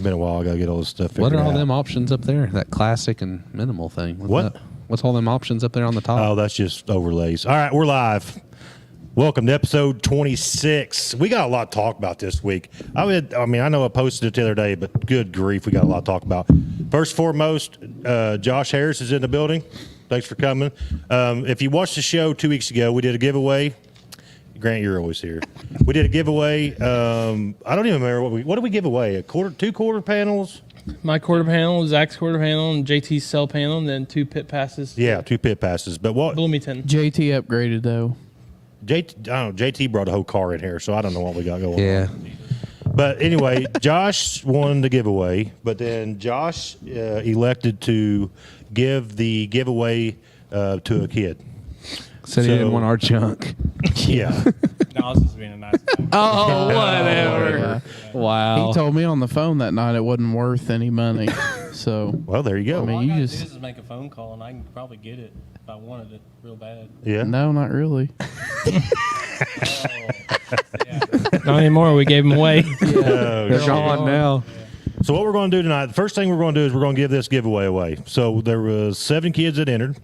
been a while. I got to get all this stuff figured What are all out. them options up there? That classic and minimal thing. What? What's all them options up there on the top? Oh, that's just overlays. All right, we're live. Welcome to episode 26. We got a lot to talk about this week. I know I posted it the other day, but good grief, we got a lot to talk about. First and foremost, Josh Harris is in the building. Thanks for coming. If you watched the show 2 weeks ago, we did a giveaway. Grant, you're always here. We did a giveaway. I don't even remember what did we give away? Two quarter panels? My quarter panel, Zach's quarter panel, and JT's cell panel, and then 2 pit passes. Yeah, 2 pit passes. But what? Bloomington. JT upgraded though. JT brought a whole car in here, so I don't know what we got going yeah. on. But anyway, Josh won the giveaway, but then Josh elected to give the giveaway to a kid. Said he didn't want our junk. Yeah. No, I was just being a nice guy. Oh, whatever. Wow. He told me on the phone that night it wasn't worth any money. So Well, there you go. I mean, All I you gotta just- do is make a phone call, and I can probably get it if I wanted it real bad. Yeah. no, not really. Not anymore. We gave them away. Oh, They're shit. gone now. So what we're going to do tonight, the first thing we're going to do is we're going to give this giveaway away. So there was 7 kids that entered.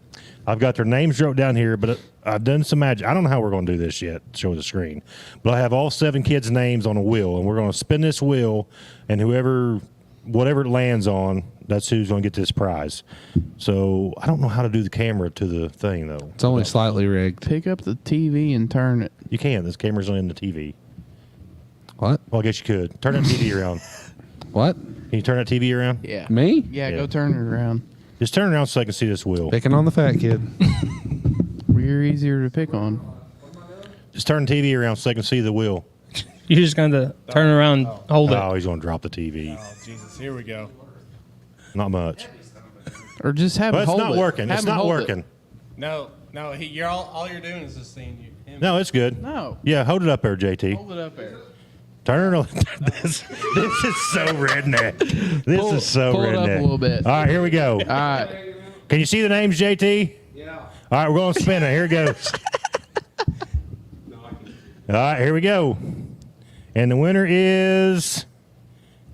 I've got their names wrote down here, but I've done some magic. I don't know how we're going to do this yet, show the screen. But I have all 7 kids' names on a wheel, and we're going to spin this wheel, and whatever it lands on, that's who's going to get this prize. So I don't know how to do the camera to the thing, though. It's only slightly rigged. Pick up the TV and turn it. You can. This camera's on the TV. What? Well, I guess you could. Turn that TV around. What? Can you turn that TV around? Yeah. Me? Yeah, Yeah. go turn it around. Just turn it around so I can see this wheel. Picking on the fat kid. We're easier to pick on. Just turn the TV around so I can see the wheel. You're just going to turn around and hold it. Oh, he's going to drop the TV. Oh, Jesus. Here we go. Not much. Or just have Well, him it's hold not it. working. Have It's him not hold it. working. No, you're all you're doing is just seeing him. No, it's good. No. Yeah, hold it up there, JT. Hold it up there. Turn it on. This is so redneck. This is so pull it redneck. up a little bit. All right, here we go. All right. Can you see the names, JT? Yeah. All right, we're going to spin it. Here it goes. All right, here we go. And the winner is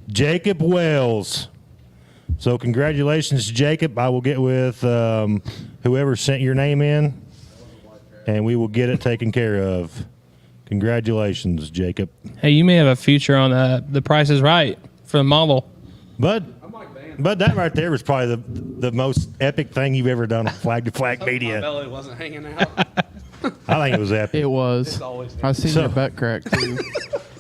Jacob Wells. So congratulations, Jacob. I will get with whoever sent your name in, and we will get it taken care of. Congratulations, Jacob. Hey, you may have a future on The Price is Right for the model. But that right there was probably the most epic thing you've ever done on Flag to Flag Media. belly wasn't hanging out. I think it was epic. It was. I seen So- your butt crack too.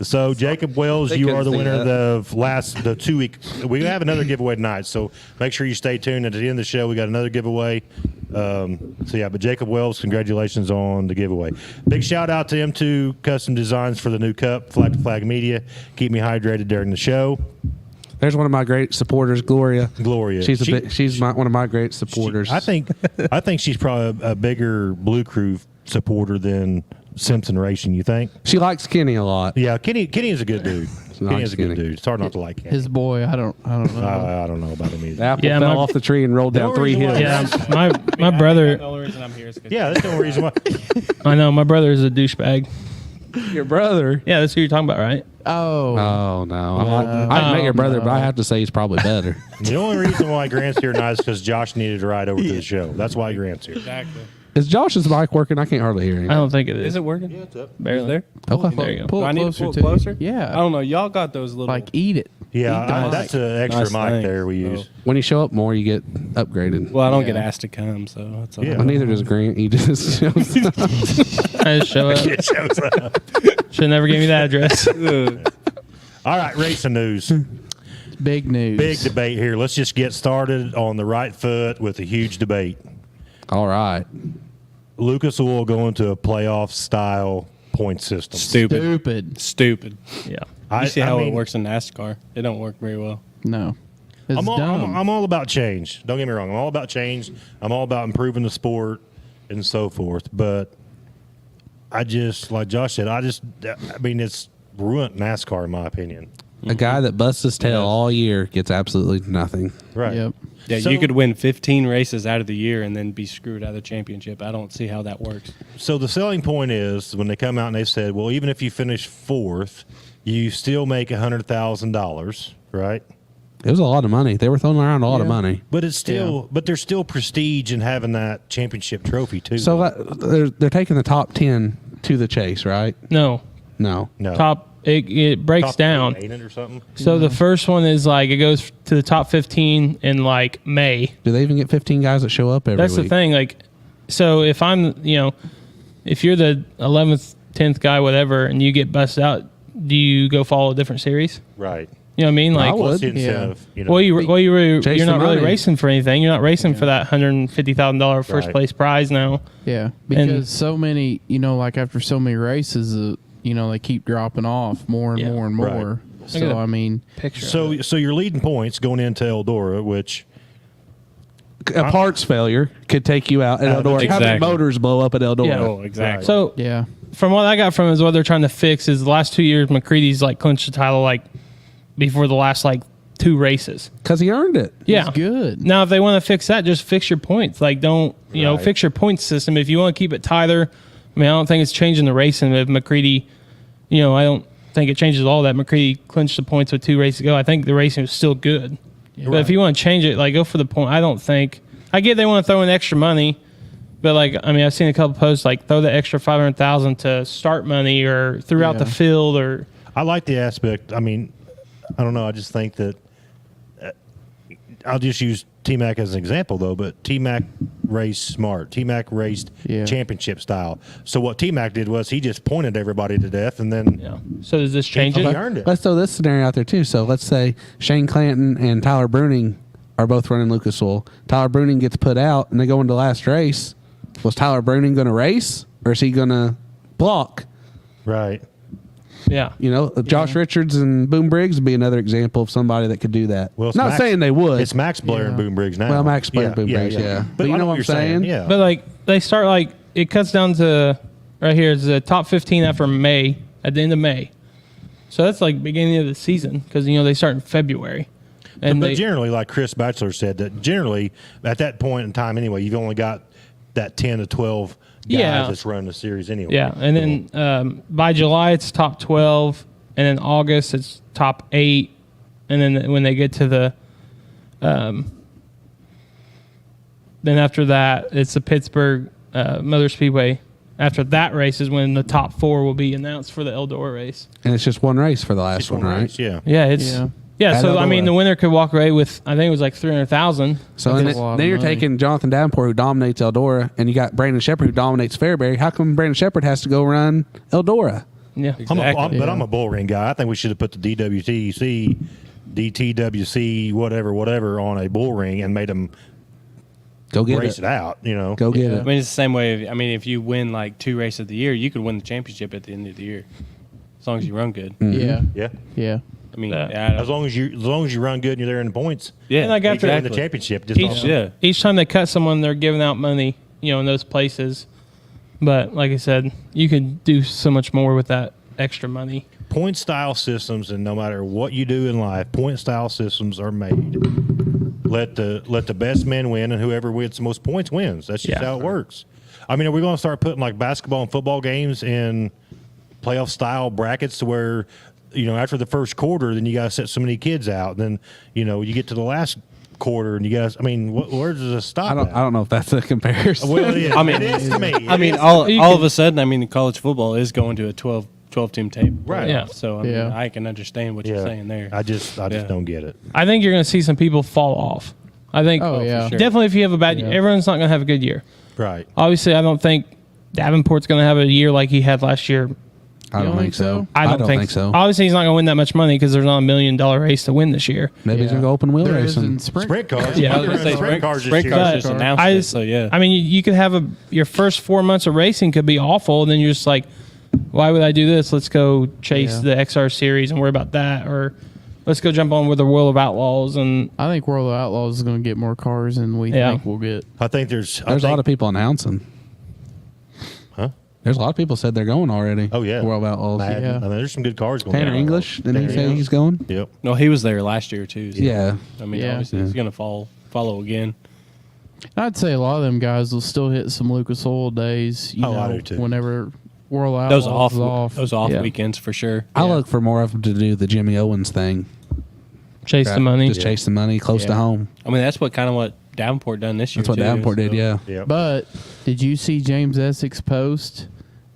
So Jacob Wells, They you couldn't are the see winner of that. the 2 week. We have another giveaway tonight, so make sure you stay tuned. At the end of the show, we got another giveaway. But Jacob Wells, congratulations on the giveaway. Big shout out to M2 Custom Designs for the new cup, Flag to Flag Media. Keep me hydrated during the show. There's one of my great supporters, Gloria. Gloria, She's one of my great supporters. I think she's probably a bigger Blue Crew supporter than Simpson Racing. You think? she likes Kenny a lot. Yeah, Kenny is a good dude. Kenny is a good Kenny. dude. It's hard not to like Kenny. His boy, I don't know. I don't know about him either. The apple Yeah, fell my- off the tree and rolled down The 3 only reason hills. why- Yeah, my brother, The only reason I'm here is because Yeah, that's the only reason why. I know, my brother is a douchebag. Your brother. Yeah, that's who you're talking about, right? Oh. Oh, no. I met your brother, but I have to say he's probably better. The only reason why Grant's here tonight is because Josh needed to ride over to the show. That's why Grant's here. exactly. Is Josh's mic working? I can't hardly hear him. I don't think it is. Is it working? Yeah, it's up. Barely. There? Okay. There you go. Pull Do I it need to closer pull it to you. closer? Yeah. I don't know. Y'all got those little. Like eat it. Yeah, Eat the mic. that's an extra Nice mic thing. there we use. When you show up more, you get upgraded. well, I don't Yeah. get asked to come, so that's all. Yeah. Well, neither does Grant. He just shows up. I just show up. It shows up. Should never gave me that address. All right, racing news. Big news. Big debate here. Let's just get started on the right foot with a huge debate. All right. Lucas Oil going to a playoff style point system. Stupid. Stupid. Yeah. You see I how mean, it works in NASCAR? It don't work very well. No. It's I'm dumb. all about change. Don't get me wrong. I'm all about change. I'm all about improving the sport and so forth. But I just, like Josh said, it's ruined NASCAR in my opinion. A guy that busts his tail Yes. all year gets absolutely nothing. Right. Yep. Yeah, So- you could win 15 races out of the year and then be screwed out of the championship. I don't see how that works. So the selling point is when they come out and they said, well, even if you finish fourth, you still make $100,000, right? It was a lot of money. They were throwing around a lot of Yeah. money. But it's still, but there's still prestige in having that championship trophy too. So they're taking the top 10 to the chase, right? No, No. no, it breaks Top down. 8, ain't it, or something. So the first one is like it goes to the top 15 in like May. Do they even get 15 guys that show up every That's week? the thing. Like, so if I'm, if you're the 11th, 10th guy, whatever, and you get busted out, do you go follow a different series? Right. You know what I mean? Like, I would. What's the incentive? You know, well, you're Chase not the really money. racing for anything. You're not racing for that $150,000 first Right. place prize now. Yeah, because so many, like after so many races, they keep dropping off more and Yeah. more and Right. more. at So that I mean, Picture. so you're leading points going into Eldora, which A parts failure could take you out at Eldora. How many Exactly. motors blow up at Eldora? Yeah. Oh, exactly. So yeah, from what I got from it is what they're trying to fix is the last 2 years McCready's like clinched the title like before the last like 2 races. Because he earned it. Yeah. it's good. Now, if they want to fix that, just fix your points. Like, don't Right. fix your point system. If you want to keep it tighter, I mean, I don't think it's changing the racing. If McCready, I don't think it changes all that. McCready clinched the points with 2 races ago. I think the racing was still good. But if you want to change it, like, go for the point. I don't think. I get they want to throw in extra money, but like, I mean, I've seen a couple posts like throw the extra $500,000 to start money or throughout Yeah. the field or. I like the aspect. I mean, I don't know. I just think that I'll just use T-Mac as an example, though. But T-Mac raced smart. T-Mac raced Yeah. championship style. So what T-Mac did was he just pointed everybody to death, and then Yeah. So does this change he it? earned it. Let's throw this scenario out there, too. So let's say Shane Clanton and Tyler Bruning are both running Lucas Oil. Tyler Bruning gets put out, and they go into the last race. Was Tyler Bruning going to race, or is he going to block? Right. Yeah. Josh Richards and Boom Briggs would be another example of somebody that could do that. Well, it's Not Max- saying they would. It's Max Blair and Yeah. Boom Briggs now. Well, Max Blair and Boom Briggs, yeah. But you I know what you're I'm saying? Yeah. But like they start like it cuts down to right here is the top 15 after May at the end of May, so that's like beginning of the season because they start in February, and but they, generally, like Chris Batchelor said, that generally at that point in time anyway, you've only got that 10 to 12 guys Yeah. that's running the series anyway. yeah, and then by July it's top 12, and then August it's top 8, and then when they get to the then after that it's the Pittsburgh Motor Speedway. After that race is when the top 4 will be announced for the Eldora race. And it's just one race for the last Just one, one right? race, yeah. Yeah, it's Yeah. yeah. At So I mean, Eldora. the winner could walk away with I think it was like 300,000. So That's and a then, lot of then you're money. taking Jonathan Davenport, who dominates Eldora, and you got Brandon Shepard, who dominates Fairbury. How come Brandon Shepard has to go run Eldora? Yeah, Exactly. But I'm a bull ring guy. I think we should have put the DWTC, DTWC, whatever on a bull ring and made them Go get race it. it out. Go get Yeah. I it. mean, it's the same way. If you win like 2 races of the year, you could win the championship at the end of the year, as long as you run good. Yeah, Yeah. yeah. I mean, Yeah. yeah, As long as you run good and you're there in the points, yeah, And like you after- can win exactly. the championship. Just Each- off- Yeah. each time they cut someone, they're giving out money, in those places. But like I said, you could do so much more with that extra money. Point style systems, and no matter what you do in life, point style systems are made. Let the best men win, and whoever wins the most points wins. That's just Yeah. how it works. I mean, are we going to start putting like basketball and football games in playoff style brackets to where, after the first quarter, then you got to set so many kids out, and then you get to the last quarter, and you guys. I mean, where does it stop? I don't know if that's a comparison. Well, it is. I mean, it is to me. I mean, It is. all You all can- of a sudden, college football is going to a 12 team table. Right. Yeah. So Yeah. I can understand what you're saying there. I just Yeah. don't get it. I think you're going to see some people fall off. I think Oh, yeah. sure. definitely if you have a bad Yeah. everyone's not going to have a good year. Right. Obviously, I don't think Davenport's going to have a year like he had last year. I don't think so. I don't think so. Obviously, he's not going to win that much money because there's not $1 million race to win this year. Maybe he's Yeah. going to go open wheel There is racing. in sprint. Sprint cars. Yeah, I was gonna say sprint cars this sprint year. cars just announced I it, just- so yeah. I mean, you could have your first 4 months of racing could be awful, and then you're just like, why would I do this? Let's go chase Yeah. the XR series and worry about that, or let's go jump on with the World of Outlaws. And I think World of Outlaws is going to get more cars than we Yeah. think we'll get. I think there's There's a lot of people announcing. Huh? There's a lot of people said they're going already. Oh yeah, World of Outlaws. Madden. Yeah. I mean, there's some good cars going. Tanner on. English, didn't he Tanner say English. he's going? Yep. No, he was there last year too. So Yeah. I mean, Yeah. obviously he's going to follow again. I'd say a lot of them guys will still hit some Lucas Oil days. I do too. Whenever World of Those Outlaws off, is off. those off Yeah. weekends for sure. I look for more of them to do the Jimmy Owens thing. Chase the money. Just chase the money close to Yeah. home. I mean, that's what kind of what Davenport done this year. That's what too, Davenport did. so- Yeah. Yeah. But did you see James Essex post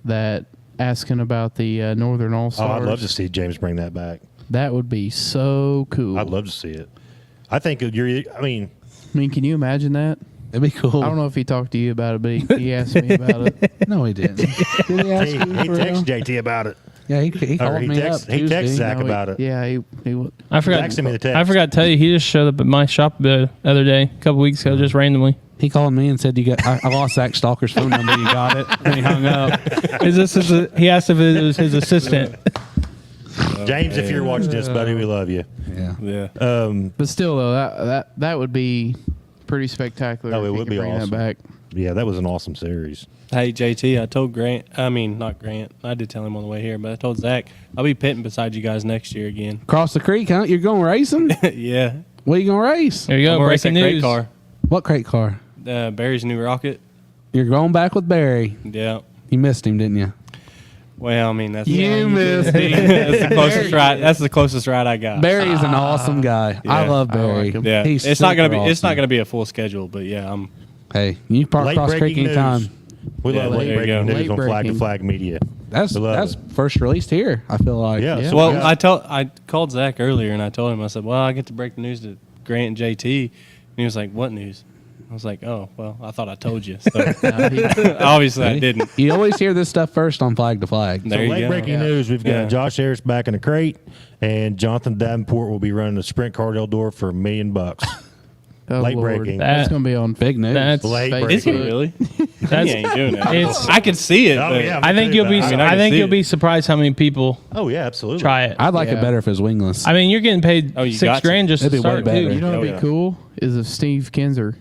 that asking about the Northern All Oh, Stars? I'd love to see James bring that back. That would be so cool. I'd love to see it. I think you're. I mean, I mean, can you imagine that? It'd be cool. I don't know if he talked to you about it, but he asked me about it. No, he didn't. Did he ask he you for real? texted JT about it. Yeah, he Or called he me texted. up He Tuesday. texted Zach No, about it. Yeah, he I forgot. Texted me the text. I forgot to tell you, he just showed up at my shop the other day, a couple weeks ago, just randomly. He called me and said, "You got." I lost Zach Stalker's phone number. You got it? And he hung up. Is this he asked if it was his assistant? James, if you're watching this, buddy, we love you. Yeah. Yeah. But still, though, that would be pretty spectacular. Oh, if it he would could be bring awesome. that back. Yeah, that was an awesome series. Hey, JT, I told Grant, I mean, not Grant. I did tell him on the way here, but I told Zach, I'll be pitting beside you guys next year again. Cross the creek, huh? You're going racing? Yeah. What are you going to race? There you I'm go. gonna race Breaking that crate news. car. What crate car? Barry's new rocket. You're going back with Barry. Yeah. You missed him, didn't you? Well, I mean, that's You missed him. that's the closest ride. That's the closest ride I got. Barry's an awesome guy. I Yeah. love I Barry. like him. Yeah. He's It's not gonna be. super It's not awesome. gonna be a full schedule, but yeah, I'm. Hey, you park Late cross creek breaking anytime. news. We Yeah, love late there you breaking go. news Late on Flag to breaking. Flag Media. That's We love first released here. I feel like. Yeah. Yeah. So Well, we got- I called Zach earlier and I told him, I said, well, I get to break the news to Grant and JT, and he was like, what news? I was like, oh, well, I thought I told you. So obviously I didn't. You always hear this stuff first on Flag to Flag. There So you late go. breaking Yeah. news, we've got Yeah. Josh Harris back in the crate, and Jonathan Davenport will be running a sprint car Eldor for $1 million. Oh, Late Lord. breaking. That's going to be on Big news. That's Late Is Is he breaking. really? That's- he ain't doing that. it's- I can see it. Oh, but yeah. I think you'll be. I mean, I I can think see you'll it. be surprised how many people Oh yeah, absolutely. try it. I'd like it Yeah. better if it was wingless. I mean, you're getting paid Oh, you $6 got to. grand just to It'd be way start better. too. You know Oh, what'd yeah. be cool is if Steve Kinzer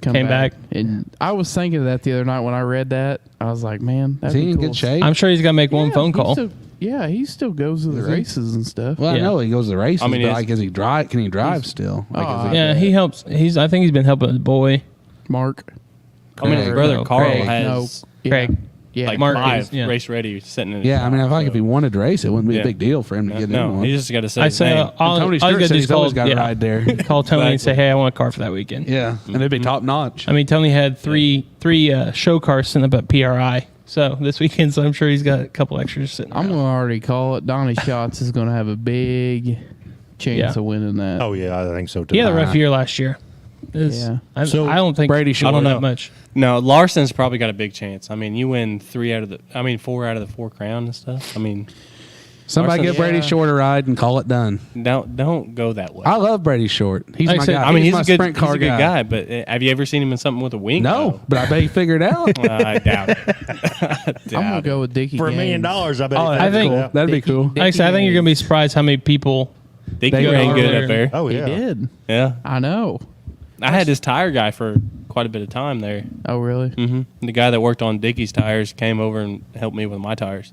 Came back. And I was thinking of that the other night when I read that. I was like, man, Is that'd he be in cool. good shape? I'm sure he's gonna make one Yeah, phone he call. still- yeah, he still goes to the Is he? races and stuff. Well, I Yeah. know he goes to the races, I mean, but it's- like, is he drive? Can he drive still? Like, Oh, is he- Yeah, he helps. I think he's been helping the boy. Mark. I mean, his Craig. brother No, Carl Craig. has Yeah. Craig. Yeah. like Mark 5 is- yeah. race ready sitting in his yeah. I mean, I shop, feel like so- if he wanted to race, it wouldn't be Yeah. a big deal for him to get in No, one. he just got to say I his name. said, all, Tony all you Stewart gotta said do he's is always call, got a ride there. call Tony and say, Exactly. "Hey, I want a car for that weekend." Yeah, and it'd be top notch. I mean, Tony had three show cars sitting up at PRI. So this weekend, so I'm sure he's got a couple extras sitting. I'm around. going to already call it. Donnie Schatz is going to have a big chance Yeah. of winning that. Oh yeah, I think so too. He had a rough year last year. Yeah. I, So, I don't think Brady I Short- don't I know don't know. much. No, Larson's probably got a big chance. I mean, you win 4 out of the 4 crown and stuff. I mean, Somebody Larson- give Brady yeah. Short a ride and call it done. don't go that way. I love Brady Short. He's Like I my said, guy. I mean, he's my a good, sprint car he's a good guy. But have you ever seen him in something with a wing? No, but I bet he figured it out. I doubt it. I'm going to go with Dickie For $1 Gaines. million, I bet. Oh, he I figured think- it out. That'd be cool. Like I said, I think you're gonna be surprised how many people. Think They you're go good there. up there. Oh He yeah. did. Yeah, I know. I had this tire guy for quite a bit of time there. Oh, really? hmm The guy that worked on Dickie's tires came over and helped me with my tires.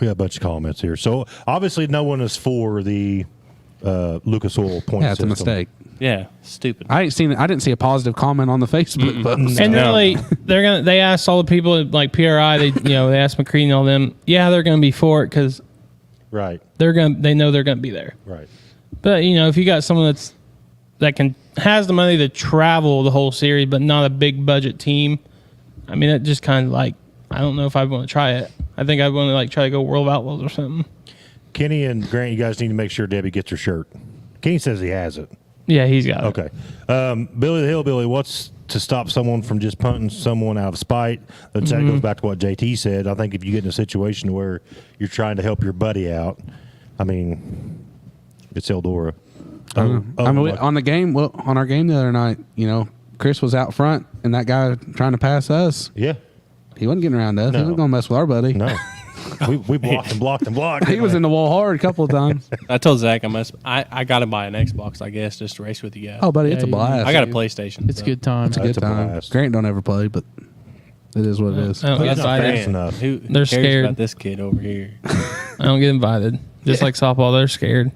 We got a bunch of comments here. So obviously, no one is for the Lucas Oil point Yeah, it's a system. mistake. Yeah, stupid. I didn't see a positive comment on the Facebook post. And No. they asked all the people at, like PRI. They asked McCready and all them. Yeah, they're gonna be for it because Right. they know they're gonna be there. Right. But if you got someone that has the money to travel the whole series, but not a big budget team, I mean, it just kind of like I don't know if I want to try it. I think I want to like try to go World of Outlaws or something. Kenny and Grant, you guys need to make sure Debbie gets her shirt. Kenny says he has it. Yeah, he's got it. Okay. Billy the Hillbilly, what's to stop someone from just punting someone out of spite? That goes back to what JT said. I think if you get in a situation where you're trying to help your buddy out, I mean, it's Eldora. I mean, on the game, on our game the other night, Chris was out front, and that guy trying to pass us, yeah. he wasn't getting around us. He No. wasn't going to mess with our buddy. No. we blocked and blocked and blocked. He was in the wall hard a couple of times. I told Zach I got to buy an Xbox, I guess, just to race with you guys. Oh, buddy, Yeah, it's a you- blast. I got a PlayStation. It's so. a good time. It's a good It's a time. blast. Grant don't ever play, but it is what it is. I don't, He's get not invited. fast enough. Who They're cares scared. about this kid over here? I don't get invited. Just like softball, they're scared.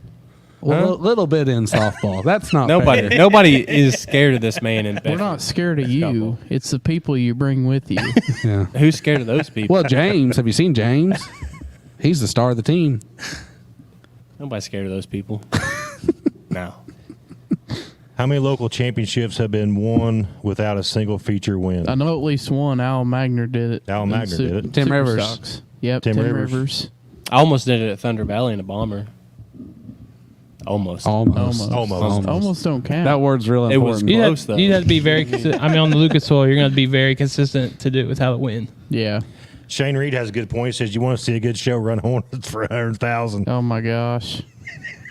Well, a little bit in softball. That's not Nobody, fair. nobody is scared of this man in We're Bedford. not scared of you. It's the people you bring with you. Yeah. Who's scared of those people? Well, James, have you seen James? He's the star of the team. Nobody's scared of those people. now. How many local championships have been won without a single feature win? I know at least one. Al Magner did it. Al in Magner did it. Tim Super Rivers. Stocks. Yep, Tim Tim, Rivers. Rivers. I almost did it at Thunder Valley in a bomber. Almost. Almost. Almost don't count. That word's real It was important. close, though. You have to be very. I mean, on the Lucas Oil, you're going to be very consistent to do it without a win. Yeah. Shane Reed has a good point. He says, you want to see a good show, run Hornets for 100,000. Oh my gosh.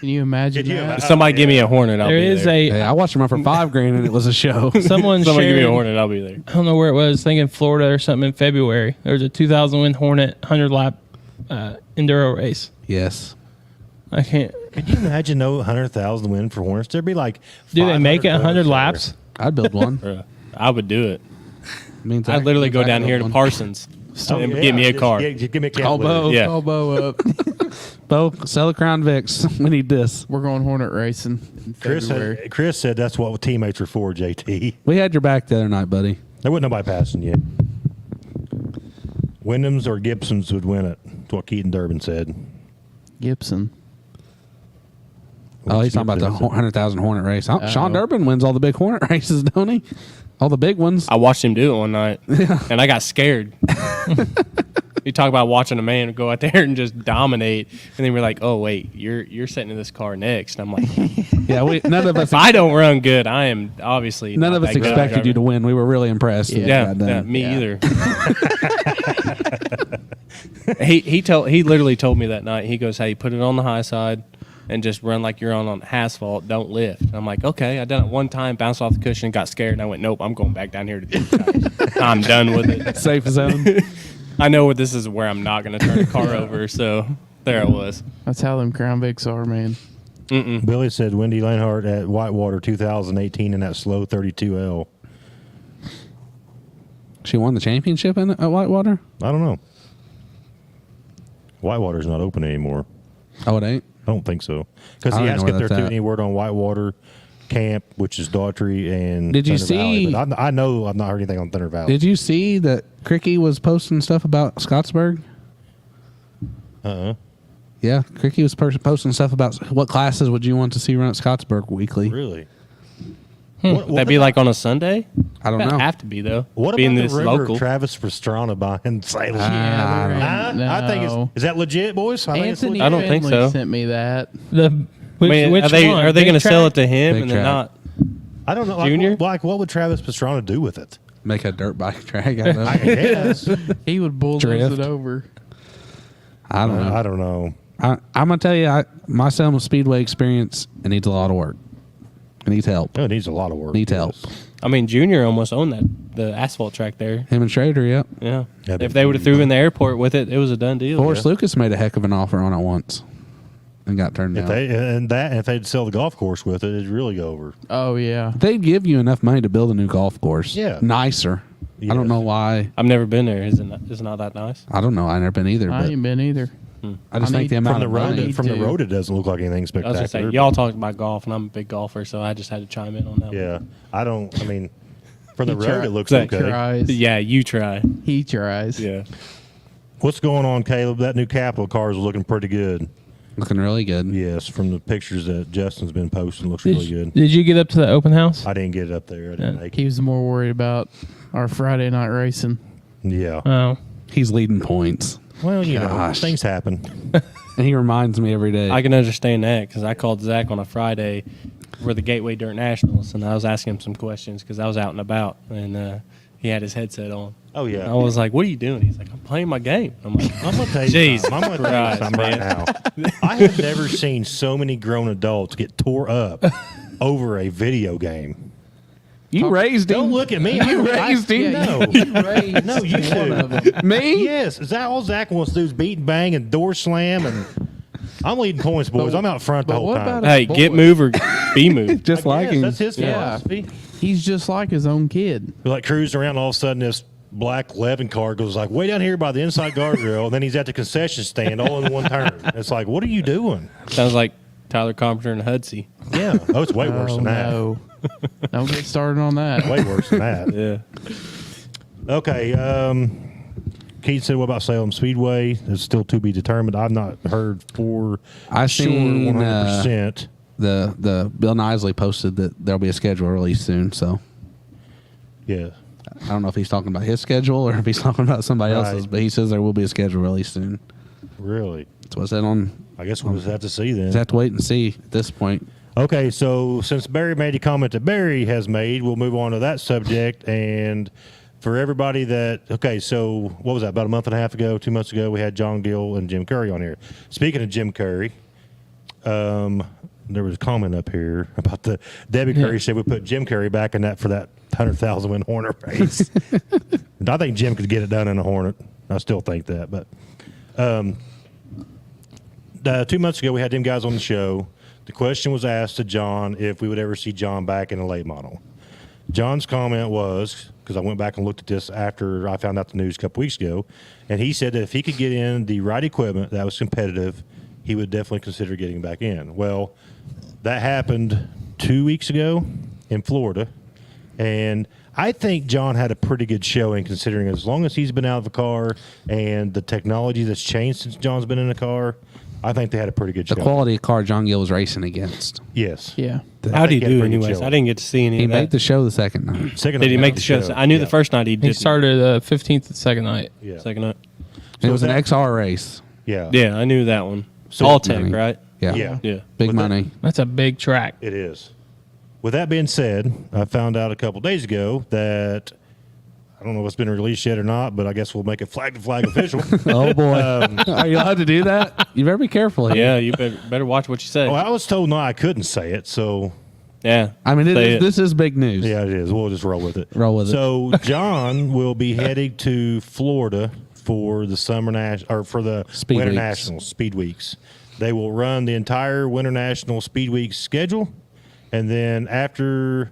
Can you imagine Could you that? imagine? Somebody give me a Hornet. I'll There be is there. Hey, I watched him run for $5,000 and it was a show. someone Somebody give me a shared- Hornet. I'll be there. I don't know where it was. I think in Florida or something in February. There was a 2,000 win Hornet 100 lap enduro race. Yes. I can't. Could you imagine no 100,000 win for Hornets? There'd be like Do they make it 500 100 Hornets laps? I'd build one. Bruh, I would do it. Means I'd literally go down here to one. Parsons Oh, and yeah, get me a just car. Give me a cat Call litter. Bo. Yeah. Call Bo up. Bo, sell a Crown Vics. We need this. We're going Hornet racing in February. Chris said that's what teammates are for, JT. We had your back the other night, buddy. There wasn't nobody passing you. Wyndham's or Gibson's would win it. That's what Keaton Durbin said. Gibson. Oh, he's talking about the 100,000 Hornet race. Sean Durbin wins all the big Hornet races, don't he? All the big ones. I watched him do it one night, and I got scared. You talk about watching a man go out there and just dominate, and then we're like, "Oh wait, you're sitting in this car next." And I'm like, Yeah, none of us. "If I don't run good, I am obviously None not of us that good of a expected you to driver." win. We were really impressed. with what Yeah, got done. yeah, me Yeah. either. he literally told me that night. He goes, "Hey, put it on the high side and just run like you're on asphalt. Don't lift." And I'm like, "Okay." I done it one time, bounced off the cushion, got scared, and I went, "Nope, I'm going back down here to do it. I'm done with it. Safe zone. I know this is where I'm not going to turn the car over." So there I was. That's how them Crown Vics are, man. Billy said Wendy Lanehart at Whitewater 2018 in that slow 32L. She won the championship at Whitewater? I don't know. Whitewater's not open anymore. Oh, it ain't? I don't think so. Because I he don't asked know if where there that's too at. any word on Whitewater Camp, which is Daughtry and Did you Thunder Valley, see- but I know I've not heard anything on Thunder Valley. Did you see that Cricky was posting stuff about Scottsburg? Yeah, Cricky was posting stuff about what classes would you want to see run at Scottsburg weekly. Really? Would that be like on a Sunday? I don't That'd know. have to be though. What being about this the river local? Travis Pastrana buying Salem? Ah, I think is that legit, boys? I think it's Anthony legit. I don't think Finley so. sent me that. Which are they one? are they Big going to sell it track? to him Big and then track. not? I don't know. Like, Junior? what would Travis Pastrana do with it? Make a dirt bike track out of I it. guess. He would bulldoze Drift. it over. I don't know. I don't know. I'm going to tell you, my Selma Speedway experience, it needs a lot of work. It needs help. It needs a lot of work. Needs help. I mean, Junior almost owned the asphalt track there. Him and Schrader, yep. Yeah. That'd If be they would have threw in the airport with it, it was a done deal. Forrest Lucas made a heck of an offer on it once and got turned If down. if they'd sell the golf course with it, it'd really go over. Oh yeah. They'd give you enough money to build a new golf course. Yeah. Nicer. I don't Yes. know why. I've never been there. Is it not that nice? I don't know. I've never been either. I But ain't been either. I just I think the need- amount From the of road, money. need from the to. road, it doesn't look like anything I was spectacular. gonna say but- y'all talked about golf, and I'm a big golfer, so I just had to chime in on that. Yeah, I don't. I mean, from the He road, try- it looks Zach okay. Tries. One. Yeah, you try. He tries. Yeah. What's going on, Caleb? That new Capital car is looking pretty good. Looking really good. Yes, from the pictures that Justin's been posting, looks Did, really good. did you get up to the open house? I didn't get it up there. I didn't Yeah. make He it. was more worried about our Friday night racing. Yeah. Oh, He's leading points. Well, you know, Gosh. things happen. And he reminds me every day. I can understand that because I called Zach on a Friday for the Gateway Dirt Nationals, and I was asking him some questions because I was out and about, and he had his headset on. Oh yeah. I was like, "What are you doing?" He's like, "I'm playing my game." I'm like, I'm gonna tell you Jeez something. I'm gonna tell you Christ, something right now. I have never seen so many grown adults get tore up over a video game. you raised him. Don't look at me. You raised him. No. No, you two. Me? Yes. Is that all Zach wants to do is beat and bang and door slam and I'm leading points, boys. I'm out front the but whole what time. about "Hey, get moved or be moved." Just like Yes, him. that's his Yeah. philosophy. He's just like his own kid. We're like cruising around, all of a sudden this black Levin car goes like way down here by the inside guardrail, and then he's at the concession stand all in one turn. It's like, what are you doing? Sounds like Tyler Carpenter and Hudsey. Yeah. Oh, it's way worse Oh than that. no. Don't get started on that. Way worse than that. Yeah. Okay. Keith said, what about Salem Speedway? It's still to be determined. I've not heard for I sure seen, 100%. the Bill Nisley posted that there'll be a schedule released soon. So Yeah. I don't know if he's talking about his schedule or if he's talking about somebody Right. else's, but he says there will be a schedule released soon. Really? That's what's that on. I guess we'll just have to see then. Just have to wait and see at this point. Okay, so since Barry made a comment that Barry has made, we'll move on to that subject. And for everybody so what was that, about a month and a half ago, 2 months ago, we had John Gill and Jim Curry on here. Speaking of Jim Curry, there was a comment up here about the Debbie Curry said we put Jim Curry back in that for that 100,000 win Hornet race. And I think Jim could get it done in a Hornet. I still think that. But 2 months ago, we had them guys on the show. The question was asked to John if we would ever see John back in a late model. John's comment was, because I went back and looked at this after I found out the news a couple weeks ago, and he said that if he could get in the right equipment that was competitive, he would definitely consider getting back in. Well, that happened 2 weeks ago in Florida, and I think John had a pretty good showing considering as long as he's been out of the car and the technology that's changed since John's been in the car, I think they had a pretty good The showing. quality of car John Gill was racing against. Yes. Yeah. How did he think he had a do, pretty good anyways? showing. I didn't get to see any He of made that. the show the second night. Second Did he night make of the show? I knew the Yeah. first night he He did. started 15th the second night. Yeah. Second night. It was an that- XR race. Yeah. Yeah, I knew that one. So- All tech, Money. right? Yeah. Yeah. Yeah. Big With that- money. That's a big track. It is. With that being said, I found out a couple days ago that I don't know if it's been released yet or not, but I guess we'll make it flag to flag official. Oh boy. Are you allowed to do that? You better be careful here. Yeah, you better watch what you say. Well, I was told no, I couldn't say it, so Yeah. I mean, Say this is big news. yeah, it is. We'll just roll with it. Roll with it. So John will be heading to Florida for the for the Speed Winter Weeks. National Speed Weeks. They will run the entire Winter National Speed Weeks schedule, and then after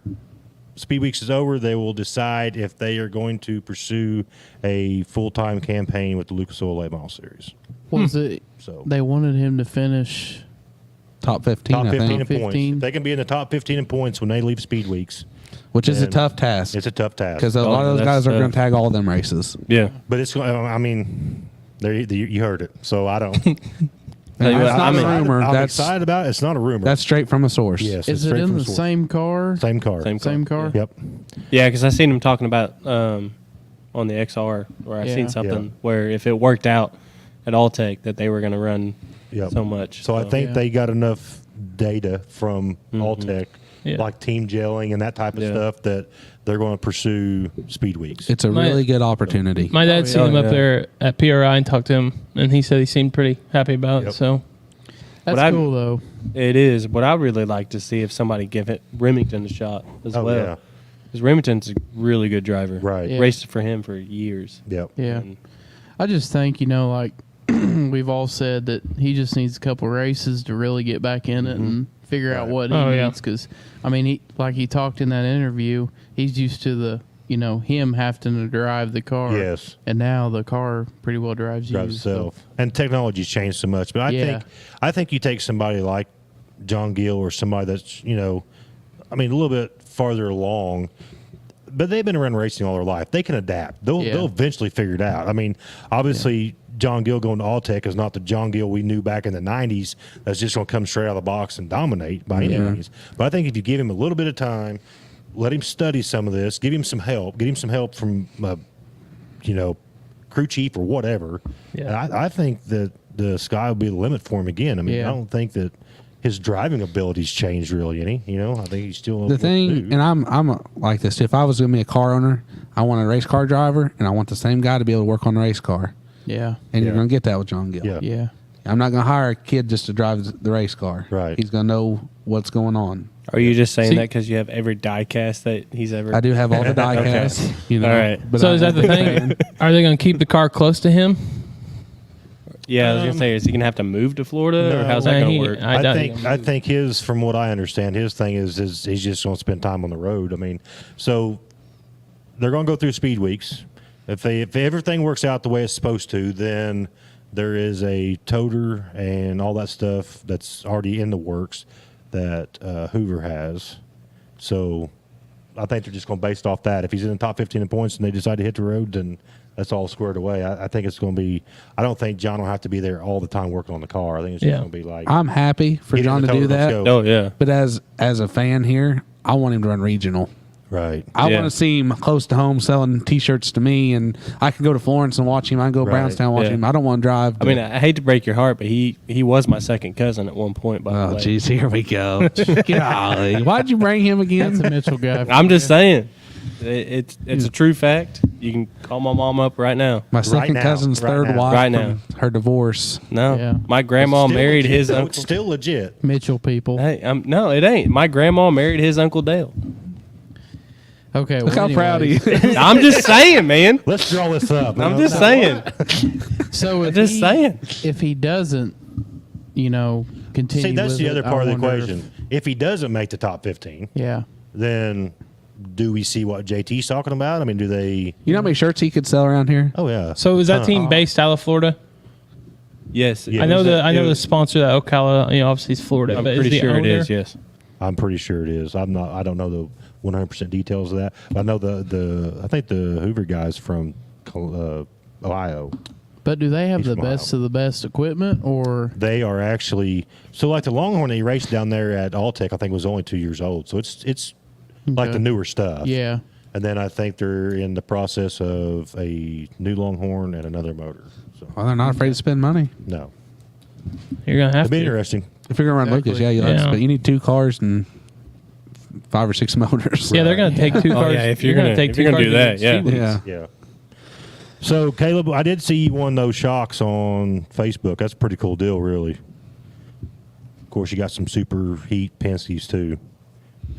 Speed Weeks is over, they will decide if they are going to pursue a full-time campaign with the Lucas Oil Late Model Series. Was it? So They wanted him to finish. Top 15, top I 15 think. in points. 15. If they can be in the top 15 in points when they leave Speed Weeks, Which is a And tough task. it's a tough task. Because a lot of those that's guys are going tough. to tag all them races. Yeah. But it's, I mean, you heard it, so I don't. Tell you That's what, not I'm a in- rumor. I'm that's excited about it. It's not a rumor. that's straight from a source. yes. Is it's it straight in from the source. same car? Same car? Same car? Yep. Yeah, because I seen him talking about on the XR, where I Yeah. seen something Yeah. where if it worked out at Alltech that they were going to run Yep. so much. So I think Yeah. they got enough data from Alltech, Yeah. like team gelling and that type of Yeah. stuff, that they're going to pursue Speed Weeks. It's a My- really good opportunity. My dad yeah. seen him Oh, up yeah. there at PRI and talked to him, and he said he seemed pretty happy about Yep. it. So That's But cool though. it is. But I'd really like to see if somebody give it Remington a shot as Oh, well. yeah. Because Remington's a really good driver. Right. Yeah. Raced for him for years. Yep. Yeah. And I just think, like we've all said that he just needs a couple races to really get back in it and figure out Right. what he Oh, yeah. needs. Because, I mean, he talked in that interview, he's used to the, him having to drive the car. Yes. And now the car pretty well drives you. Drive so- itself. And technology's changed so much. But Yeah. I think you take somebody like John Gill or somebody that's, a little bit farther along, but they've been around racing all their life. They can adapt. They'll eventually figure it out. I mean, obviously John Gill going to Alltech is not the John Gill we knew back in the 90s that's just going to come straight out of the box and dominate by any means. But I think if you give him a little bit of time, let him study some of this, give him some help, get him some help from, crew chief or whatever. Yeah. And I think that the sky will be the limit for him again. I mean, Yeah. I don't think that his driving abilities changed really any. I think he's still The thing, and I'm like this. If I was going to be a car owner, I want a race car driver, and I want the same guy to be able to work on the race car. Yeah. And you're Yeah. going to get that with John Gill. Yeah. Yeah. I'm not going to hire a kid just to drive the race car. Right. He's going to know what's going on. are you just saying See- that because you have every die cast that he's ever? I do have all the die casts. All All right. But so I is that am the a big thing? fan. Are they going to keep the car close to him? Yeah, I was gonna say, is he gonna have to move to Florida, or how's that No, gonna he- work? I doubt he can I move. think his, from what I understand, his thing is he's just going to spend time on the road. I mean, so they're going to go through speed weeks. If everything works out the way it's supposed to, then there is a toter and all that stuff that's already in the works that Hoover has. So I think they're just going to base it off that. If he's in the top 15 in points and they decide to hit the road, then that's all squared away. I think it's going to be. I don't think John will have to be there all the time working on the car. I think it's just going to be like. I'm happy for get in John the to do code, let's that. go. Oh yeah. But as a fan here, I want him to run regional. Right. I Yeah. want to see him close to home selling T-shirts to me, and I can go to Florence and watch him. I can go to Right. Brownstown and watch Yeah. him. I don't want to drive. I mean, I hate to break your heart, but he was my second cousin at one point. By the oh, way, jeez, here we go. Golly. Why'd you bring him again? That's a Mitchell guy. I'm just saying, it's a true fact. You can call my mom up right now. My second now. cousin's Right third now. wife Right from her divorce. No, Yeah. my grandma Still married legit, his though. uncle. It's still legit. Mitchell people. Hey, no, it ain't. My grandma married his uncle Dale. Okay, Look how proud he anyways, is. I'm just saying, man. Let's draw this up. I'm just saying. So if Just he, saying. if he doesn't, continue. See, that's with the it, other I part of the wonder if- equation. If he doesn't make the top 15, yeah. then do we see what JT's talking about? I mean, do they? You know how many shirts he could sell around here? Oh yeah. So is that team based out of Florida? Yes, Yeah. I know the it was- sponsor that Ocala, obviously is Florida. I'm but pretty is the sure it owner- is. Yes. I'm pretty sure it is. I don't know the 100% details of that. But I know I think the Hoover guys from Ohio. But do they have He's the from best Ohio. of the best equipment, or They are actually like the Longhorn they raced down there at Alltech. I think was only 2 years old, so it's like Okay. the newer stuff. yeah? And then I think they're in the process of a new Longhorn and another motor. So Well, they're not afraid to spend money. no, You're gonna have it'll be to. interesting. If you're going to run Exactly. Lucas, yeah, Yeah. but you need 2 cars and 5 or 6 motors. Yeah, they're gonna take 2 Oh, cars. yeah, if they're you're gonna- take if 2 you're gonna cars do that, against yeah. Speedweeks. Yeah. Yeah. So Caleb, I did see you won those shocks on Facebook. That's a pretty cool deal, really. Of course, you got some super heat Penske's too.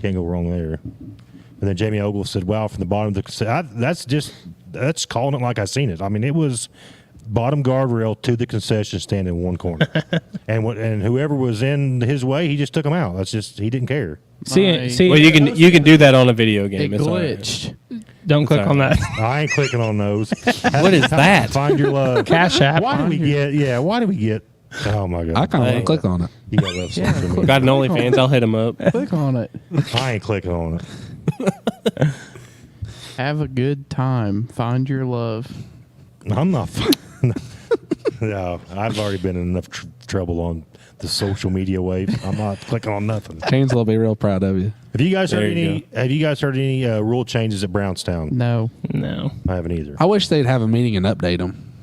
Can't go wrong there. And then Jamie Ogle said, "Wow, from the bottom of the that's calling it like I seen it. I mean, it was bottom guardrail to the concession stand in one corner, and whoever was in his way, he just took them out. That's just he didn't care. My- See, Well, you can do that on a video game. It It's all right. glitched. don't click all on that. I ain't clicking on those. What is that? Find your love. Cash app. Why do we get? Yeah, why do we get? Oh my god! I kind of want Hey. to click on it. You got love social media. Got an OnlyFans? I'll hit him up. Click on it. I ain't clicking on it. Have a good time. Find your love. I'm not. No, I've already been in enough trouble on the social media wave. I'm not clicking on nothing. Chains will be real proud of you. Have you guys heard There you any? Have you guys heard any rule changes at Brownstown? No. No. I haven't either. I wish they'd have a meeting and update them.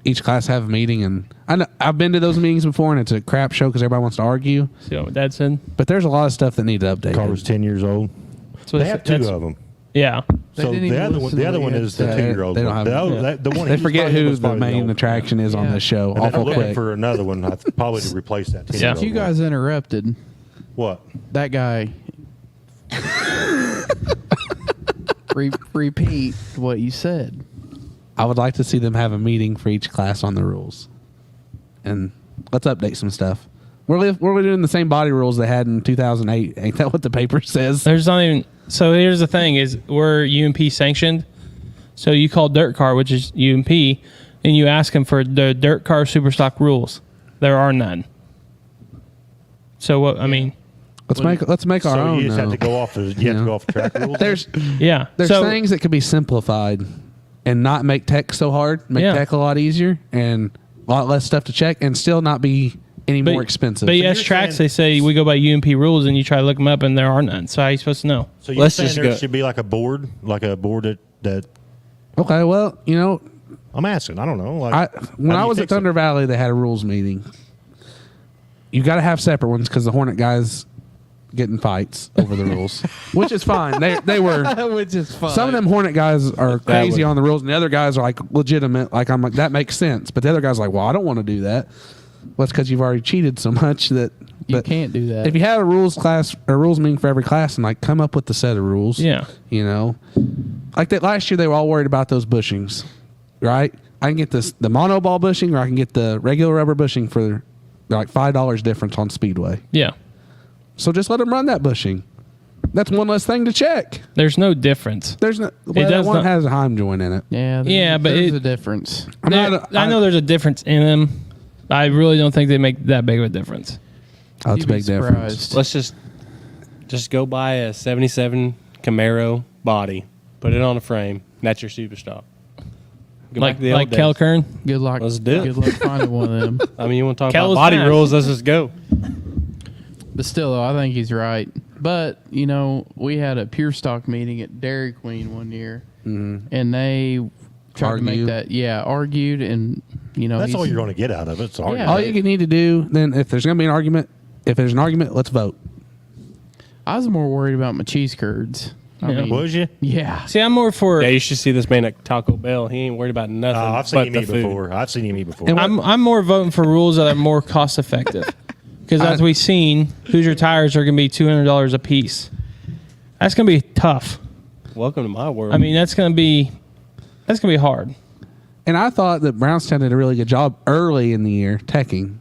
Each class have a meeting, and I know, I've been to those meetings before, and it's a crap show because everybody wants to argue. See what Dad said? But there's a lot of stuff that need to update. Car was 10 years old. So They have two of them. Yeah. They So didn't the even other one, listen the to other what one you is had the to say. 2-year-old. They don't one. have- The one They he forget probably who was the probably main old. attraction is on Yeah. the show. And then Awful I'm looking quick. for another one. Probably to replace that. 10-year-old If you one. guys interrupted, What? that guy. Repeat what you said. I would like to see them have a meeting for each class on the rules, and let's update some stuff. We're doing the same body rules they had in 2008. Ain't that what the paper says? There's not even. So here's the thing: is we're UMP sanctioned. So you call Dirt Car, which is UMP, and you ask them for the Dirt Car Superstock rules. There are none. So what? I mean, Let's make our So own. you just have though. to go off. You have to know. go off track rules. There's yeah. there's so, things that could be simplified and not make tech so hard. Make Yeah. tech a lot easier and a lot less stuff to check, and still not be any more expensive. But yes, you're tracks saying- they say we go by UMP rules, and you try to look them up, and there are none. So how are you supposed to know? So you're Let's saying just there go- should be like a board that Okay, well, I'm asking. I don't know. Like, when how do I you was at fix it? Thunder Valley, they had a rules meeting. You got to have separate ones because the Hornet guys get in fights over the rules, which is fine. They were Which is fun. some of them Hornet guys are crazy would- on the rules, and the other guys are like legitimate. Like I'm like that makes sense, but the other guys are like, well, I don't want to do that. Well, it's because you've already cheated so much that You but can't do that. If you had a rules class or rules meeting for every class and like come up with the set of rules, Yeah. like that last year they were all worried about those bushings, right? I can get the mono ball bushing or I can get the regular rubber bushing for like $5 difference on Speedway. Yeah. So just let them run that bushing. That's one less thing to check. There's no difference. There's no well, that does one not- has a Heim joint in it. yeah, Yeah, but there's it- a difference. I'm not I know there's a difference in them. I really don't think they make that big of a difference. Oh, it's a You'd be big difference. surprised. Let's just go buy a 77 Camaro body, put it on a frame. That's your super stock. Go back to the old like days. Kel Kern. Good luck. Let's do it. Good luck finding one of them. I mean, you want to talk Kel about was body fast. rules? Let's just go. But still, though, I think he's right. But, you know, we had a pure stock meeting at Dairy Queen one year, and they tried to make Argue. that, argued, and, you know, That's he's- all you're going to get out of it. It's argument. Yeah. All you need to do then, if there's going to be an argument, let's vote. I was more worried about my cheese curds. I Yeah. mean, Was you? yeah. See, I'm more for. Yeah, you should see this man at Taco Bell. He ain't worried about nothing. I've seen but him the eat food. before. I've seen him eat before. And I'm more voting for rules that are more cost effective. Because as we've seen, Hoosier tires are going to be $200 a piece. That's going to be tough. Welcome to my world. I mean, that's going to be hard. And I thought that Brownstown did a really good job early in the year teching.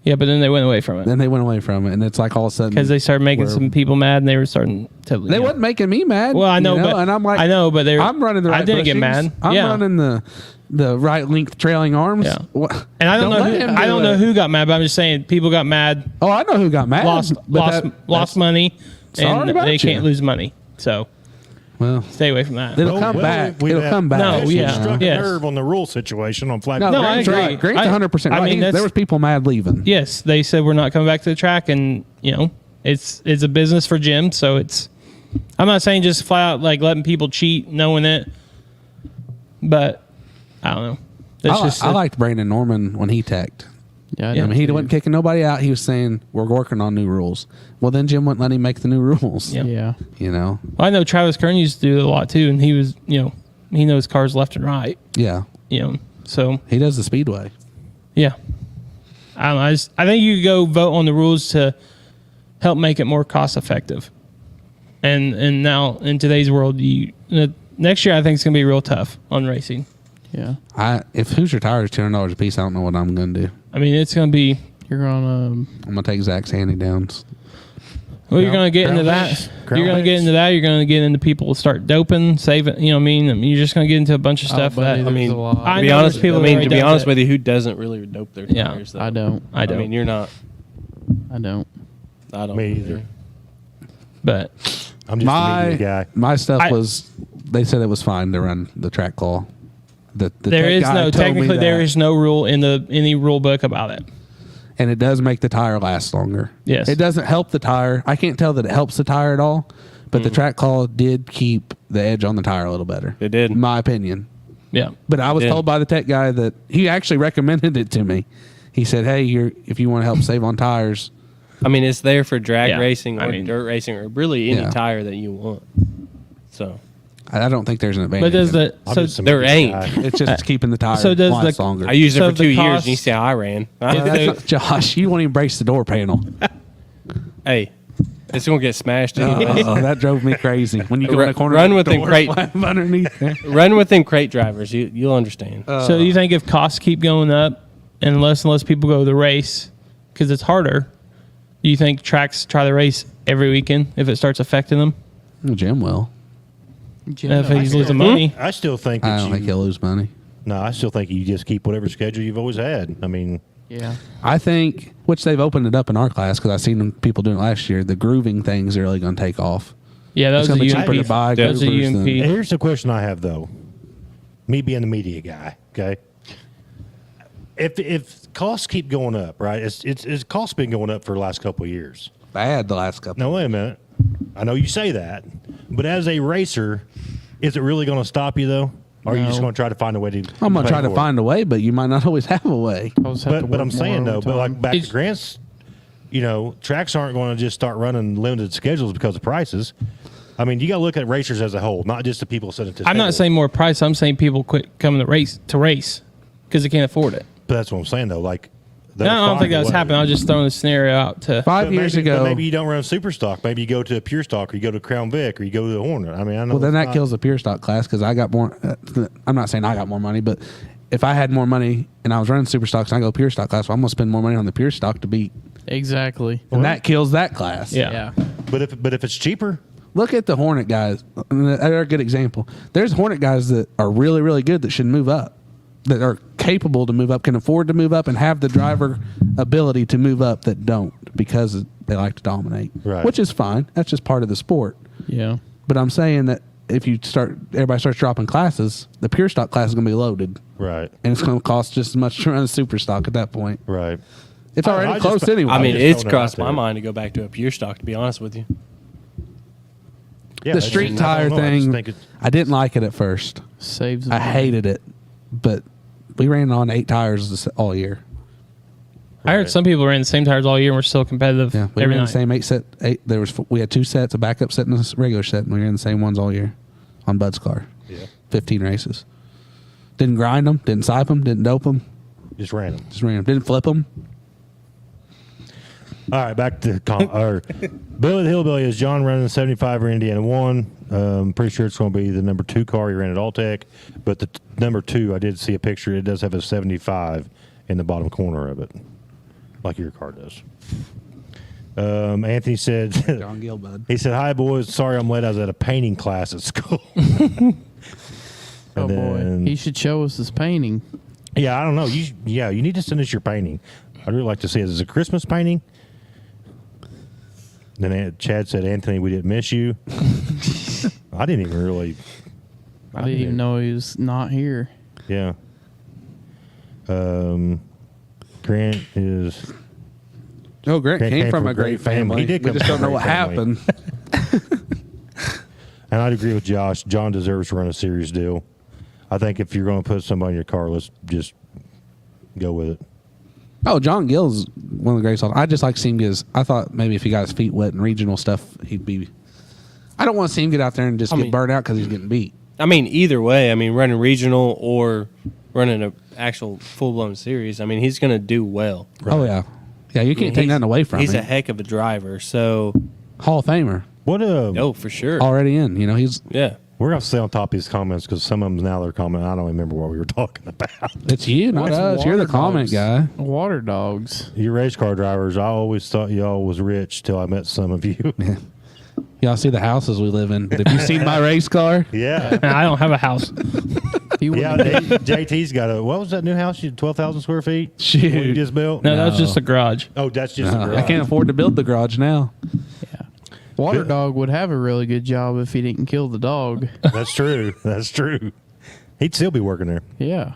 Yeah, but then they went away from it Then they went away from it, and it's like all of a sudden because they started making we're- some people mad, and they were starting to. They wasn't making me mad. Well, I know, you but and I'm like, I know, but they were. I'm running the right. I didn't get bushings. mad. I'm yeah. running the right length trailing arms. Yeah. What? And I don't know. let Who, him I do don't know it. who got mad, but I'm just saying people got mad, Oh, I know who got mad. lost but lost money, Sorry and about they you. can't lose money. So Well, stay away from that. it'll come back. we've It'll had- come back. No, actually yeah. struck Yes. a nerve on the rule situation on flag. No, No, I Grant's agree. right. Grant's I- 100% I right. mean, that's- There was people mad leaving. Yes, they said we're not coming back to the track, and it's a business for Jim, so it's. I'm not saying just flat out like letting people cheat, knowing it, but I don't know. That's just I liked Brandon Norman when he teched. Yeah, Yeah. I mean, he wasn't kicking nobody out. He was saying, we're working on new rules. Well, then Jim wouldn't let him make the new rules. Yeah. Yeah. You know? Well, I know Travis Kern used to do it a lot too, and he was he knows cars left and right, Yeah. so He does the speedway. yeah. I don't know, I think you could go vote on the rules to help make it more cost effective. And now in today's world, next year I think it's gonna be real tough on racing. Yeah. If Hoosier Tire is $200 a piece, I don't know what I'm going to do. I mean, it's gonna be. You're going I'm going to take Zach's hand-me-downs. Well, you're gonna get into Crown that. Vics. Crown You're gonna get Vics. into that. You're gonna get into people start doping, saving. You know what I mean? You're just gonna get into a bunch of stuff that. I mean, a lot. I to be know honest, there's people I that mean, already to be does honest it. with you, who doesn't really dope their Yeah. tires? Though? I don't. I don't. I mean, you're not. I don't. I don't Me either. But I'm just a media guy. My stuff I- was, they said it was fine to run the track call. The there tech is guy no told me technically there that. is no rule in any rule book about it. And it does make the tire last longer. Yes. It doesn't help the tire. I can't tell that it helps the tire at all, but the track call did keep the edge on the tire a little better. It did. In my opinion. Yeah. But I was did. told by the tech guy that he actually recommended it to me. He said, "Hey, if you want to help save on tires, I mean, it's there for drag Yeah, racing or I mean- dirt racing or really any Yeah. tire that you want. So I don't think there's an advantage." But does in it. the I'm so just a there media ain't. guy. It's just keeping the tire So does last the- longer. I used it So for 2 the years, cost- and you see how I ran. That's not- Josh, you won't even brace the door panel. Hey, it's gonna get smashed anyway. Oh, that drove me crazy. When you go in the corner, Run the with them door crate- slam underneath there. Run with them crate drivers. You'll understand. so do you think if costs keep going up and less people go to the race because it's harder, do you think tracks try the race every weekend if it starts affecting them? Well, Jim will. And if he's losing money, I still think I that don't think he'll lose money. No, I still think you just keep whatever schedule you've always had. I mean, Yeah. I think, which they've opened it up in our class because I've seen people doing it last year. The grooving things are really going to take off. yeah, that It's was a going to be cheaper UMP. to buy That was a groovers UMP. than- here's the question I have though. Me being the media guy, okay. If costs keep going up, right? It's costs been going up for the last couple of years. bad the last couple. Now wait a minute. I know you say that, but as a racer, is it really going to stop you though? Or are you just No. going to try to find a way to? I'm going pay to try to for it? find a way, but you might not always have a way. I'll just have to But work I'm more saying though, but overtime. like back to It's- Grant's, tracks aren't going to just start running limited schedules because of prices. I mean, you got to look at racers as a whole, not just the people sitting at this I'm not table. saying more price. I'm saying people quit coming to race because they can't afford it. But that's what I'm saying though. Like, No, I don't think that was happening. I was just throwing the scenario out to. 5 years ago. maybe you don't run super stock. Maybe you go to a pure stock, or you go to Crown Vic, or you go to the Hornet. I mean, I know. Well, then it's that not- kills the pure stock class because I got more. I'm not saying I got more money, but if I had more money and I was running super stocks and I go pure stock class, well, I'm going to spend more money on the pure stock to beat. Exactly. And that kills that class. Yeah. Yeah. But if it's cheaper, Look at the Hornet guys. They're a good example. There's Hornet guys that are really, really good that should move up, that are capable to move up, can afford to move up, and have the driver ability to move up that don't because they like to dominate, Right. which is fine. That's just part of the sport. Yeah. But I'm saying that if everybody starts dropping classes, the pure stock class is going to be loaded, Right. and it's going to cost just as much to run a super stock at that point. Right. It's already I close just- anyway. I mean, just it's throwing it out crossed my there. mind to go back to a pure stock. To be honest with you, Yeah, the that's street just- I tire don't know, I just thing, think I didn't like it at first. Saves. I hated it, but we ran on 8 tires all year. I heard Right. some people ran the same tires all year and were still competitive Yeah, we every ran night. the same 8. We had 2 sets, a backup set and a regular set, and we ran the same ones all year on Bud's car. Yeah. 15 races. Didn't grind them, didn't sipe them, didn't dope them, Just random. just ran them. Didn't flip them. All right, back to Billy the Hillbilly. Is John running the 75 or Indiana 1? Pretty sure it's going to be the number 2 car he ran at Alltech. But the number 2, I did see a picture. It does have a 75 in the bottom corner of it, like your car does. Anthony said, John Gilbud. he said, "Hi, boys. Sorry I'm late. I was at a painting class at school." Oh And then- boy, he should show us his painting. Yeah, I don't know. You need to send us your painting. I'd really like to see it. Is it a Christmas painting? Then Chad said, "Anthony, we didn't miss you." I didn't even really. I didn't even know he was not here. Yeah. Grant is. Oh, Grant Grant came from a great family. He did We come just from don't a know what great family. happened. And I'd agree with Josh. John deserves to run a serious deal. I think if you're going to put somebody in your car, let's just go with it. Oh, John Gill's one of the greatest. I just like to see him get his. I thought maybe if he got his feet wet in regional stuff, he'd be. I don't want to see him get out there and just I get mean- burned out because he's getting beat. I mean, either way. I mean, running regional or running an actual full blown series. I mean, he's going to do well. Oh yeah, yeah. You I mean, can't take he's- nothing away from He's him. a heck of a driver. So, Hall of Famer What no, for sure. already in. You know he's. Yeah. we're going to stay on top of these comments because some of them now they're commenting. I don't remember what we were talking about. It's you, not What's us. You're the water comment dogs? guy. Water dogs. You race car drivers, I always thought y'all was rich till I met some of you. Y'all see the houses we live in, but have you seen my race car? Yeah. I don't have a house. He Yeah, wouldn't- JT's got a, what was that new house? 12,000 square feet? Shoot. What you just built? No, that's No. just a garage. Oh, that's just No, a I garage. can't afford to build the garage now. Water dog would have a really good job if he didn't kill the dog. That's true. That's true. He'd still be working there. Yeah.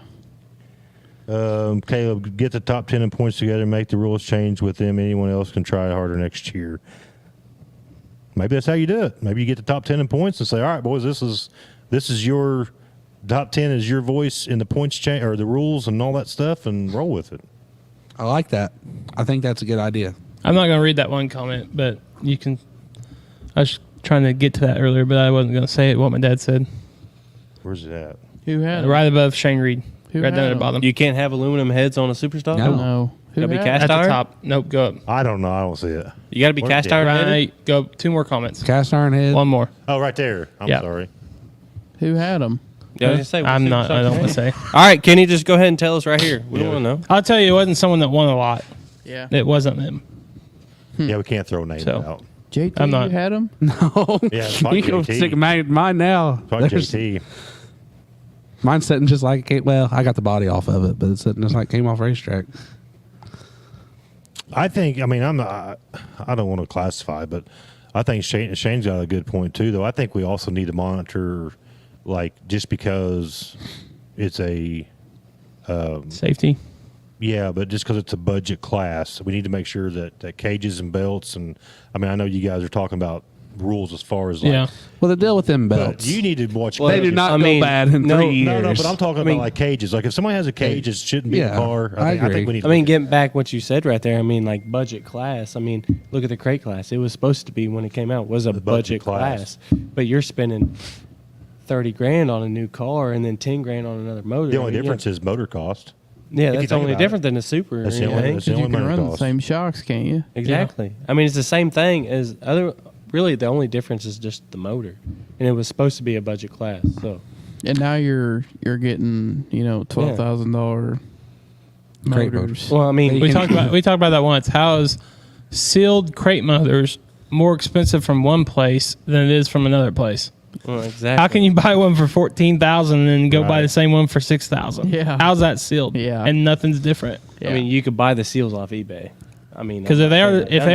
Caleb, get the top 10 in points together, make the rules change with them. Anyone else can try harder next year. Maybe that's how you do it. Maybe you get the top 10 in points and say, all right, boys, this is your top 10 is your voice in the points change or the rules and all that stuff and roll with it. I like that. I think that's a good idea. I'm not going to read that one comment, but you can. I was trying to get to that earlier, but I wasn't going to say it. What my dad said, Where's it at? Who had right above Shane Reed, Who right down had at the him? bottom. You can't have aluminum heads on a superstock? No. No. Who Gotta be had cast at the iron? top. Nope, go up. I don't know. I don't see it. You got to be Where's cast it? iron headed? Right, go 2 more comments. Cast iron head. One more. Oh, right there. I'm Yeah. sorry. Who had him? Yeah, I was gonna say, what I'm not. I superstock? don't want to say. All right, Kenny, just go ahead and tell us right here. We Yeah. don't want to know. I'll tell you, it wasn't someone that won a lot. Yeah. It wasn't them. Yeah, we can't throw names So. out. JT, I'm not- you had him? No. Yeah, it's like you can JT. stick mine now. It's like There's- JT. Mine's sitting just like it came. Well, I got the body off of it, but it's sitting just like it came off racetrack. I think. I mean, I'm not. I don't want to classify, but I think Shane's got a good point too. Though I think we also need to monitor, like, just because it's a Safety. yeah, but just because it's a budget class, we need to make sure that cages and belts and I mean, I know you guys are talking about rules as far as like, Yeah. Well, the deal with them but belts. you need to watch. Well, they do cages. not I go mean, bad in no, 3 years. No, but I'm talking I mean- about like cages. Like if somebody has a cage, it shouldn't be in Yeah, the car. I I agree. think we need. I mean, getting back what you said right there, I mean, like budget class. I mean, look at the crate class. It was supposed to be when it came out was a budget budget class. class, but you're spending 30 grand on a new car and then 10 grand on another motor. the I only mean, difference is motor cost. yeah, you that's think only about different than a super. That's or the only- anything. that's the Because you only can money run the cost. same shocks, can't you? Exactly. I mean, it's the same thing as other. Really, the only difference is just the motor, and it was supposed to be a budget class. So And now you're getting, $12,000 Crate motors. well, I mean, We talked about that once. How is sealed crate motors more expensive from one place than it is from another place? well, exactly. How can you buy one for 14,000 and then go buy Right. the same one for 6,000? Yeah. How's that sealed? Yeah. And nothing's different. Yeah. I mean, you could buy the seals off eBay. I mean, Because if they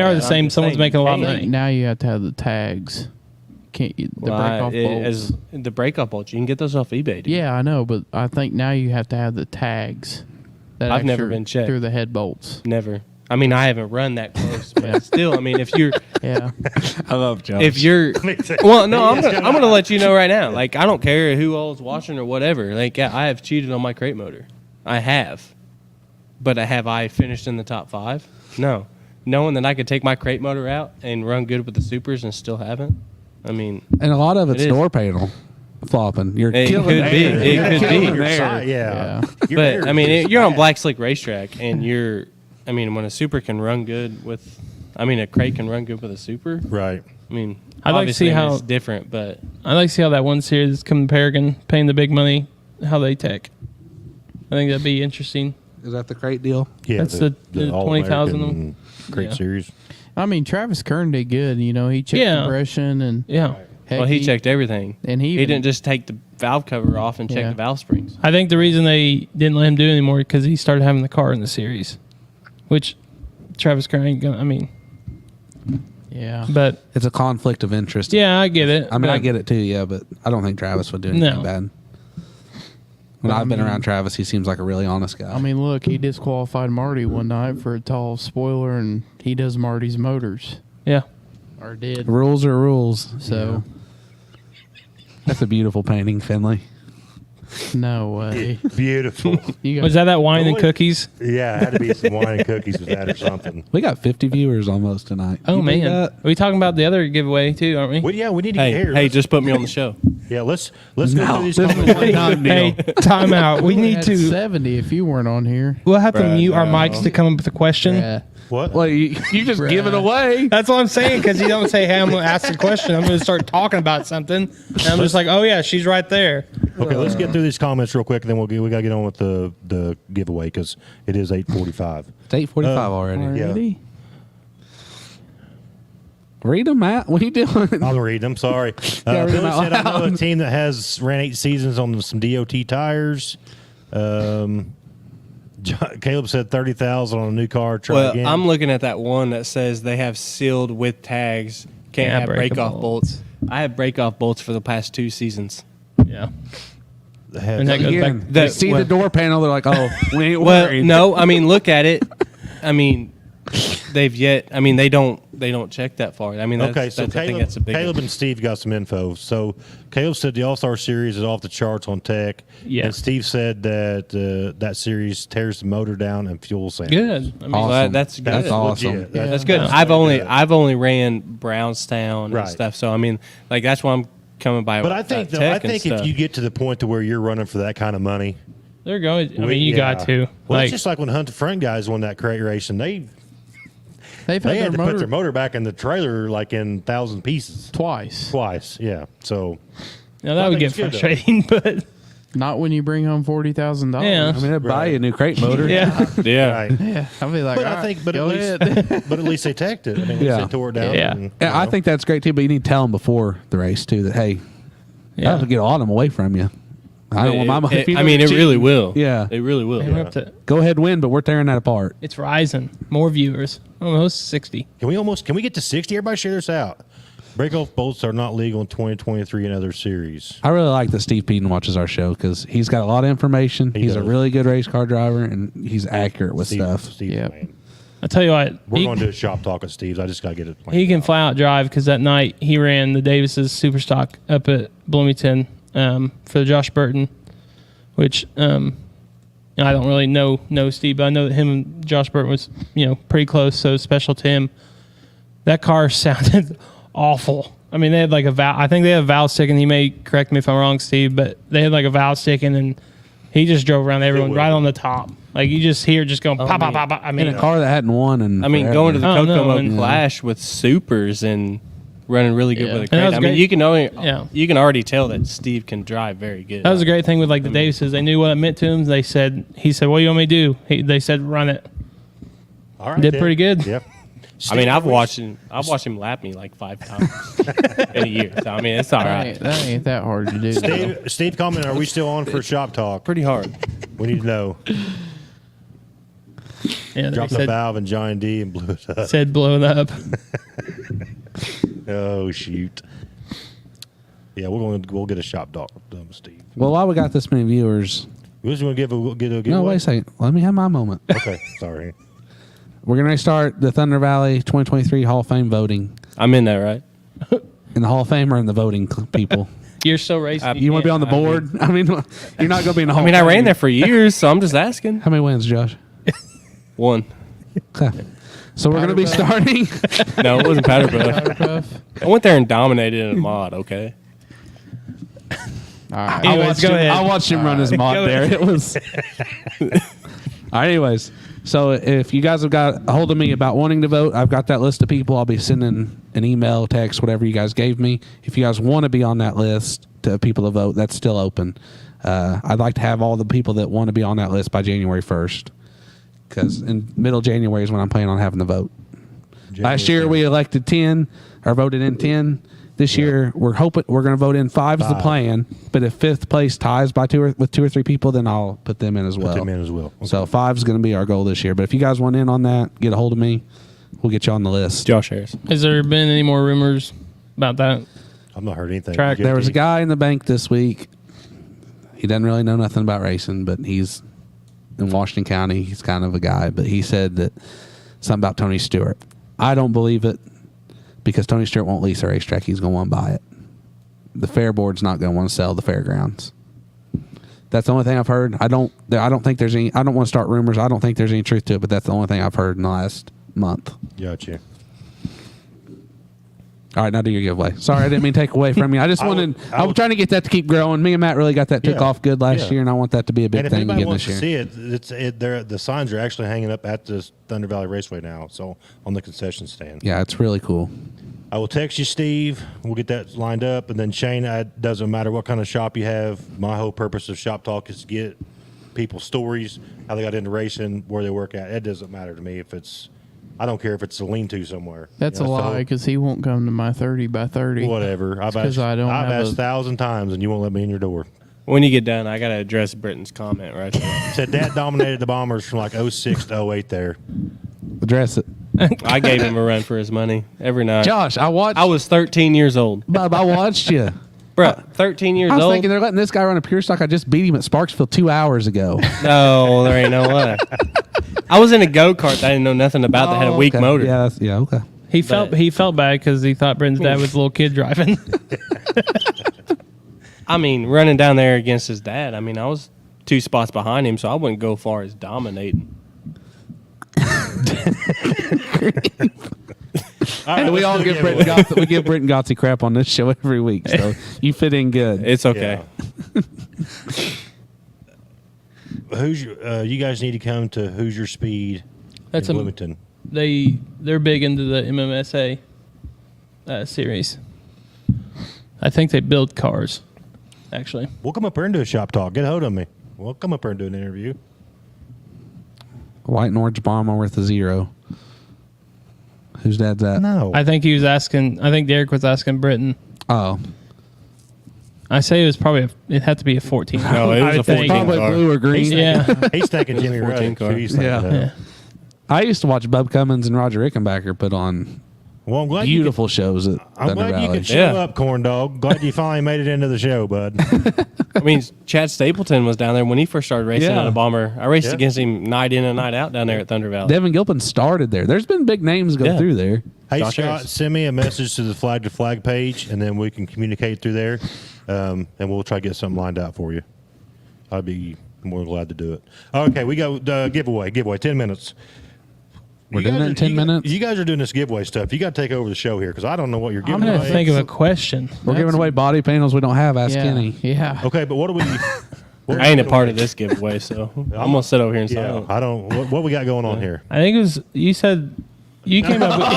are the same, someone's making a lot of I money. think now you have to have the tags. can't the Well, break off bolts. as the break off bolts, you can get those off eBay. Dude. Yeah, I know, but I think now you have to have the tags. That I've never extra been checked. through the head bolts. Never. I mean, I haven't run that close, but still, I mean, if you're Yeah, I love Josh. if you're well, no, I'm gonna let you know right now. Like, I don't care who all's watching or whatever. Like, yeah, I have cheated on my crate motor. I have, but have I finished in the top 5? No. Knowing that I could take my crate motor out and run good with the supers and still haven't. I mean, and a lot of it's It is. door panel flopping. You're it killing could be. there. It could be. Your there. side, yeah. Your air But I mean, is you're on bad. Black Slick Racetrack, and I mean, when a super can run good with, I mean, a crate can run good with a super. Right. I mean, I'd like to see obviously, how- it's different, but I like to see how that one series coming to Paragon, paying the big money, how they tech. I think that'd be interesting. Is that the crate deal? Yeah, That's the All-American 20,000 Crate Yeah. Series. I mean Travis Kern did good. You know, he checked Yeah. compression and Yeah. heck, well, he checked everything, and he he even- didn't just take the valve cover off and check Yeah. the valve springs. I think the reason they didn't let him do it anymore because he started having the car in the series, which Travis Kern ain't gonna. I mean, Yeah, but It's a conflict of interest. yeah, I get it. I mean, I but- get it too, yeah, but I don't think Travis would do anything No. bad. When I've been around Travis, he seems like a really honest guy. I mean, look, he disqualified Marty one night for a tall spoiler, and he does Marty's motors, Yeah. or did. rules are rules. So That's a beautiful painting, Finley. no way. Beautiful. You Was got that wine and Boy. cookies? Yeah, it had to be some wine and cookies with that or something. We got 50 viewers almost tonight. Oh You believe man, that? are we talking about the other giveaway too? Aren't we? Well, yeah, we need to get here. Hey, just put me on the show. Yeah, let's go No, through these this is comments. one time deal. Hey, time out. We we need had to. 70 if you weren't on here. We'll have to Right, mute our no. mics to come up with a question. Yeah. What? Well, you just give it away. That's what I'm saying because you don't say, "Hey, I'm going to ask a question." I'm going to start talking about something, and I'm just like, "Oh yeah, she's right there." Okay, let's get through these comments real quick, and then we got to get on with the giveaway because it is 8:45. It's 8:45 already. Yeah. Already? Read them, Matt. What are you doing? I'll read them. Sorry. read Billy them out said, I know a loud. team that has ran 8 seasons on some DOT tires. Caleb said 30,000 on a new car. Try Well, again. I'm looking at that one that says they have sealed with tags. Can't Yeah, have break off breakable. bolts. I have break off bolts for the past 2 seasons. Yeah, Have- and that goes Again, back. they that- see well- the door panel. They're like, "Oh, we ain't Well, worried." no, I mean, look at it. I mean, they've yet. I mean, they don't check that far. I mean, that's, Okay, so that's, I think Caleb, that's a big. Caleb and Steve got some info. So Caleb said the All-Star Series is off the charts on tech. Yeah. And Steve said that that series tears the motor down and fuel samples. Good. I mean, Awesome. Well, that's good. That's awesome. legit. Yeah. That's good. That's I've really only good. ran Brownstown Right. and stuff. So I mean, like that's why I'm coming by. But I think that though, I tech and think if stuff. you get to the point to where you're running for that kind of money, they're going. I mean, you got to. Well, Like, it's just like when Hunter Friend guys won that crate race, and they They've had had their to motor put their motor back in the trailer like in 1,000 pieces twice. twice. Yeah, so now that I would think get it's good, though. frustrating, but Not when you bring home $40,000. Yeah. I mean, they'd buy you a new crate motor. yeah, yeah. right. Yeah, I'll be like, But all I right, think, but go at ahead. least, but at least they teched it. I mean, at least Yeah. they tore it down. Yeah. and, Yeah, you I know. think that's great too. But you need to tell them before the race too that hey, yeah. that'll get a lot of them away from you. I don't want my money. if you I mean, guys it really cheating, will. Yeah. it really will. Man, we're up to- Go ahead, win, but we're tearing that apart. it's rising. More viewers. Almost 60. Can we get to 60? Everybody share this out. Break off bolts are not legal in 2023 and other series. I really like that Steve Peden watches our show because he's got a lot of information. He He's a does. really good race car driver and he's accurate with Steve, stuff. Steve's Yep. man. I tell you what, We're he, going to do a shop talk at Steve's. I just got to get it. he can fly out drive because that night he ran the Davis's super stock up at Bloomington for Josh Burton, which I don't really know Steve, but I know that him and Josh Burton was pretty close, so special to him. That car sounded awful. I mean, they had like a valve. I think they had a valve sticking. He may correct me if I'm wrong, Steve, but they had like a valve sticking, and he just drove around everyone will. right on the top. Like you just hear just going pop, pop, pop, pop. I In mean, a car that hadn't won and I mean, going to the Oh, no, Kokomo and- Clash with supers and running really good Yeah. with a And that crate. was I mean, great. you can already tell that Steve can drive very good. that was a great thing with like the Davises. They knew what it meant to him. He said, "What do you want me to do?" They said, "Run it." All right, Did then. pretty good. Yep. I mean, I've watched him lap me like 5 times in a year. So I mean, it's all right. That ain't that hard to do. Steve, comment. Are we still on for shop talk? Pretty hard. We need to know. Yeah, they Dropped the said, valve in Giant D and blew it up. said blow it up. Oh shoot! Yeah, we'll get a shop dog, Steve. Well, while we got this many viewers, We just want to get a giveaway. no, wait a second. Let me have my moment. Okay, sorry. We're going to start the Thunder Valley 2023 Hall of Fame voting. I'm in there, right? In the Hall of Fame or in the voting people? You're still racing. You want to be on the board? I mean, you're not going to be in the Hall I mean, of I Fame. ran there for years, so I'm just asking. How many wins, Josh? 1. Okay. So we're going to be starting. No, it wasn't Powder Puff. Powder Puff. I went there and dominated in a mod, okay? All right. Anyways, go ahead. I watched him run his mod Go there. ahead. It was. All right, anyways, so if you guys have got a hold of me about wanting to vote, I've got that list of people. I'll be sending an email, text, whatever you guys gave me. If you guys want to be on that list to people to vote, that's still open. I'd like to have all the people that want to be on that list by January 1st, because in middle January is when I'm planning on having the vote. Last year we elected 10 or voted in 10. This year we're hoping we're going to vote in 5 is the 5. plan. But if 5th place ties by with 2 or 3 people, then I'll put them in as well. Put them in as well. Okay. So 5 is going to be our goal this year. But if you guys want in on that, get a hold of me. We'll get you on the list. Josh Harris. Has there been any more rumors about that? I've not heard anything. Track. There was a guy in the bank this week. He doesn't really know nothing about racing, but he's in Washington County. He's kind of a guy, but he said that something about Tony Stewart. I don't believe it because Tony Stewart won't lease a racetrack. He's going to want to buy it. The fair board's not going to want to sell the fairgrounds. That's the only thing I've heard. I don't think there's any. I don't want to start rumors. I don't think there's any truth to it, but that's the only thing I've heard in the last month. Gotcha. All right, now do your giveaway. Sorry, I didn't mean to take away from you. I just wanted. I was trying to get that to keep growing. Me and Matt really got that took Yeah. off good last Yeah. year, and I want that to be a big And if thing anybody again wants this to year. see it, the signs are actually hanging up at the Thunder Valley Raceway now, so on the concession stand. Yeah, it's really cool. I will text you, Steve. We'll get that lined up, and then Shane. It doesn't matter what kind of shop you have. My whole purpose of Shop Talk is to get people's stories, how they got into racing, where they work at. It doesn't matter to me if it's. I don't care if it's a lean-to somewhere. That's You know, a so lie because he won't come to my 30 by 30. Whatever. I've 'cause asked, I don't I've have asked 1,000 times, and you won't let me in your door. When you get done, I got to address Britton's comment right there. Said Dad dominated the Bombers from like 06 to 08 there. Address it, I gave him a run for his money every night. Josh. I watched. I was 13 years old. Bub, I watched you. Bruh, 13 years I was old? thinking they're letting this guy run a pure stock. I just beat him at Sparksville 2 hours ago. No, there ain't no way. I was in a go-kart that I didn't know nothing about that had a weak okay. motor. Yeah, okay. He felt bad because he thought Brenton's dad was a little kid driving. I mean, running down there against his dad, I mean, I was 2 spots behind him, so I wouldn't go far as dominating. And we all give Britton Gotzi crap on this show every week, so you fit in good. It's okay. Who's your, you guys need to come to Who's Your Speed That's in a- Bloomington. They're big into the MMSA series. I think they build cars, actually. We'll come up here and do a shop talk. Get a hold of me. We'll come up here and do an interview. White and orange bomber with a 0. Whose dad's that? No. I think he was asking. I think Derek was asking Britton. Oh, I say it was probably. It had to be a 14. No, it was I a think. 14 probably car. blue or green. Yeah. He's thinking Jimmy 14 Ruddock. car. He's thinking Yeah. that. Yeah. I used to watch Bub Cummins and Roger Rickenbacker put on Well, I'm glad beautiful shows at I'm Thunder glad you Valley. could show Yeah. up, corn dog. Glad you finally made it into the show, bud. I mean, Chad Stapleton was down there when he first started racing Yeah. on a bomber. I raced Yeah. against him night in and night out down there at Thunder Valley. Devin Gilpin started there. There's been big names go Yeah. through there. Hey, Josh Scott, Harris. send me a message to the Flag to Flag page, and then we can communicate through there, and we'll try to get something lined out for you. I'd be more than glad to do it. Okay, we go giveaway. 10 minutes. We're You doing guys it in are- 10 you- minutes? You guys are doing this giveaway stuff. You got to take over the show here because I don't know what you're I'm giving gonna away. think of a question. We're giving away body panels we don't have. Ask yeah. Kenny. Yeah. Okay, but what do we? what I ain't a part of this giveaway, so I'm going to sit over here and Yeah, silence. I don't. What we got going on here? I think it was. You said. You came up. With,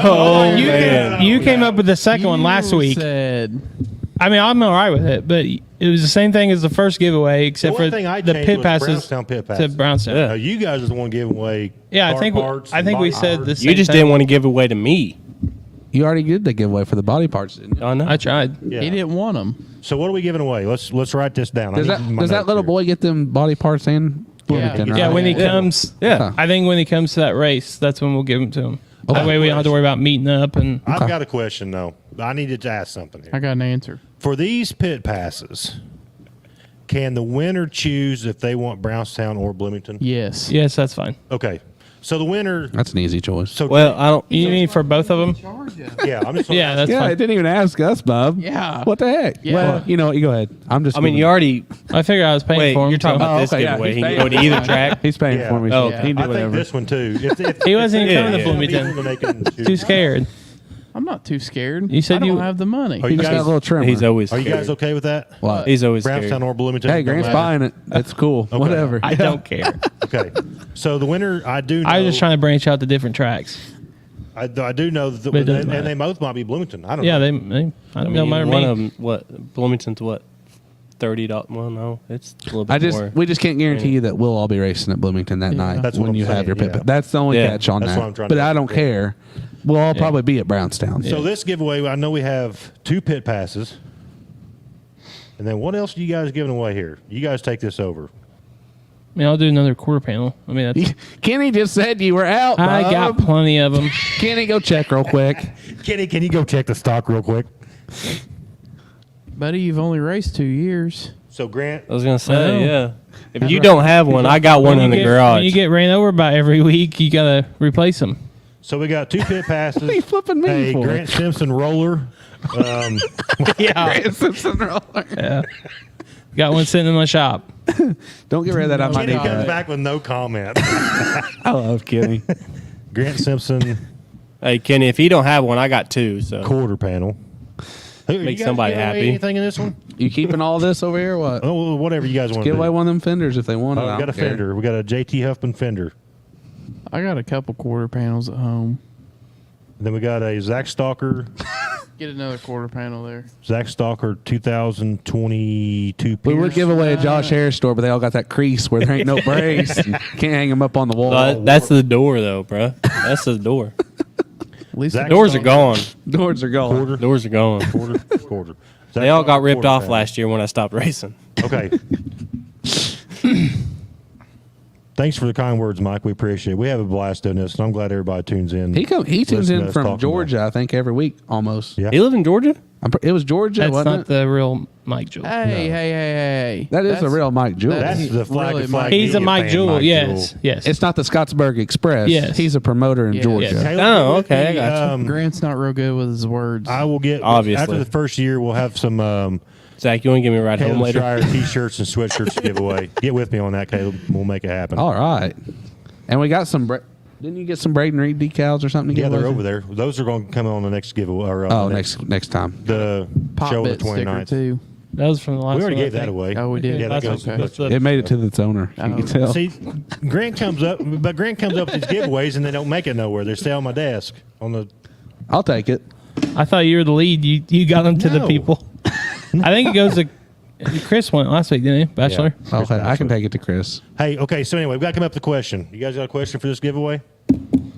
man. you came up with the second one last You week. Said, I mean, I'm all right with it, but it was the same thing as the first giveaway, except The one for thing I the changed pit was passes Brownstown pit to passes. Brownstown. Yeah. Yeah, Now, you guys are the one giving away. I car think parts I and think we body said parts. the same You just thing. didn't want to give away to me. You already did the giveaway for the body parts, didn't you? I know. I tried. Yeah. he didn't want them. So what are we giving away? Let's write this down. I Does need that my does that notes little here. boy get them body parts in Bloomington? Yeah. right? Yeah, when he Yeah. comes. Yeah. I think when he comes to that race, that's when we'll give them to him. That way we don't have to worry about meeting up and. I've got a question though. I needed to ask something here. I got an answer. For these pit passes, can the winner choose if they want Brownstown or Bloomington? Yes. Yes, that's fine. Okay. So the winner. That's an easy choice. So Well, I don't. You mean for both of them? yeah, I'm just. Yeah, that's yeah, fine. it didn't even ask us, Bob. Yeah. What the heck? Yeah. Well, you know what? You go ahead. I'm just. I mean, giving- you already. I figured I was paying Wait, for him. you're talking so- about this okay, yeah, giveaway. he's He can paying go to for either it. track. He's paying Yeah. for me. Oh, So okay. he can do I think whatever. this one too. He wasn't even coming to yeah. Bloomington. Then they can choose. Too scared. I'm not too scared. You said I don't you- have the money. Are He you just got a guys? little trimmer. He's always. Are you guys scared. okay with that? What? He's always Brownstown scared. or Bloomington? Hey, Grant's buying it. It's cool. Whatever. I don't care. Okay. So the winner, I do. Know, I was just trying to branch out to different tracks. I do know that, But it doesn't and matter. they both might be Bloomington. I don't Yeah, know. I I don't mean, matter one me. of them. What? Bloomington's what? $30. Well, no, it's a little bit I just more. we just can't guarantee you that we'll all be racing at Bloomington that night That's what when I'm you have saying, your pit. yeah. That's the only Yeah. catch on That's that. what I'm trying But to I don't yeah. care. We'll all probably be at Brownstown. So this giveaway, I know we have 2 pit passes. And then what else are you guys giving away here? You guys take this over. I mean, I'll do another quarter panel. I mean, that's, Kenny just said you were out. I got Bob. plenty of them. Kenny, go check real quick. Kenny, can you go check the stock real quick? Buddy, you've only raced 2 years. So Grant, I was gonna I say, know. yeah. If you don't have one, I got one in the When garage. you get ran over by every week, you gotta replace them. so we got 2 pit passes. What are you flipping me a for? Grant Simpson roller. Yeah, Simpson roller. yeah. Got one sitting in my shop. Don't get rid of that on my Kenny knee comes pad. back with no comment. I love Kenny. Grant Simpson Hey, Kenny, if you don't have one, I got 2. So quarter panel. Who- you Make guys somebody giving away happy. Anything in this one? You keeping all this over here? What? Oh, well, whatever you guys want to Give do. away one of them fenders if they want it. Oh, I we got a don't care. fender. We got a JT Huffman fender. I got a couple quarter panels at home. And then we got a Zach Stalker Get another quarter panel there. 2022 We Pierce. would give away a Josh Harris store, but they all got that crease where there ain't no brace. And can't hang them up on the wall. that's the door, though, bro. That's the door. At least Zach- Doors are gone. Doors are gone. quarter. Doors are gone. Quarter. They all got ripped Quarter off panel. last year when I stopped racing. Okay. Thanks for the kind words, Mike. We appreciate it. We have a blast doing this, and I'm glad everybody tunes in. He tunes Listen to in us from talking Georgia, I think, every week almost. Yeah. You live in Georgia? It was Georgia, That's wasn't not it? the real Mike Jewell. Hey. That is That's- a real Mike Jewell. that's- That's the flag really to flag. Mike- He's a media Mike fan, Jewell. Mike Yes, Jewell. yes. It's not the Scottsburg Express. Yes. He's a promoter in Yeah. Georgia. Yes. Caleb, Oh, with okay, I the, got you. Grant's not real good with his words. I will get Obviously. after the first year. We'll have some Zach, you want to give me a ride home Caleb later? Schreier T-shirts and sweatshirts to give away. Get with me on that, Caleb. We'll make it happen. All right. And we got some. Didn't you get some Braden Reed decals or something? To Yeah, give they're away? over there. Those are going to come on the next giveaway. Or, Oh, the next time. the Pop show on the bit sticker 29th. too. That was from the last We already one, I gave that think. away. Oh, we did. Yeah, that That's goes. okay. That's the- It made it to its owner. You can tell. See, Grant comes up with these giveaways and they don't make it nowhere. They stay on my desk on the. I'll take it. I thought you were the lead. You got them to the No. people. I think it goes to Chris went last week, didn't he? Bachelor. Yeah. Okay, I can take it to Chris. Hey, okay. So anyway, we got to come up with a question. You guys got a question for this giveaway?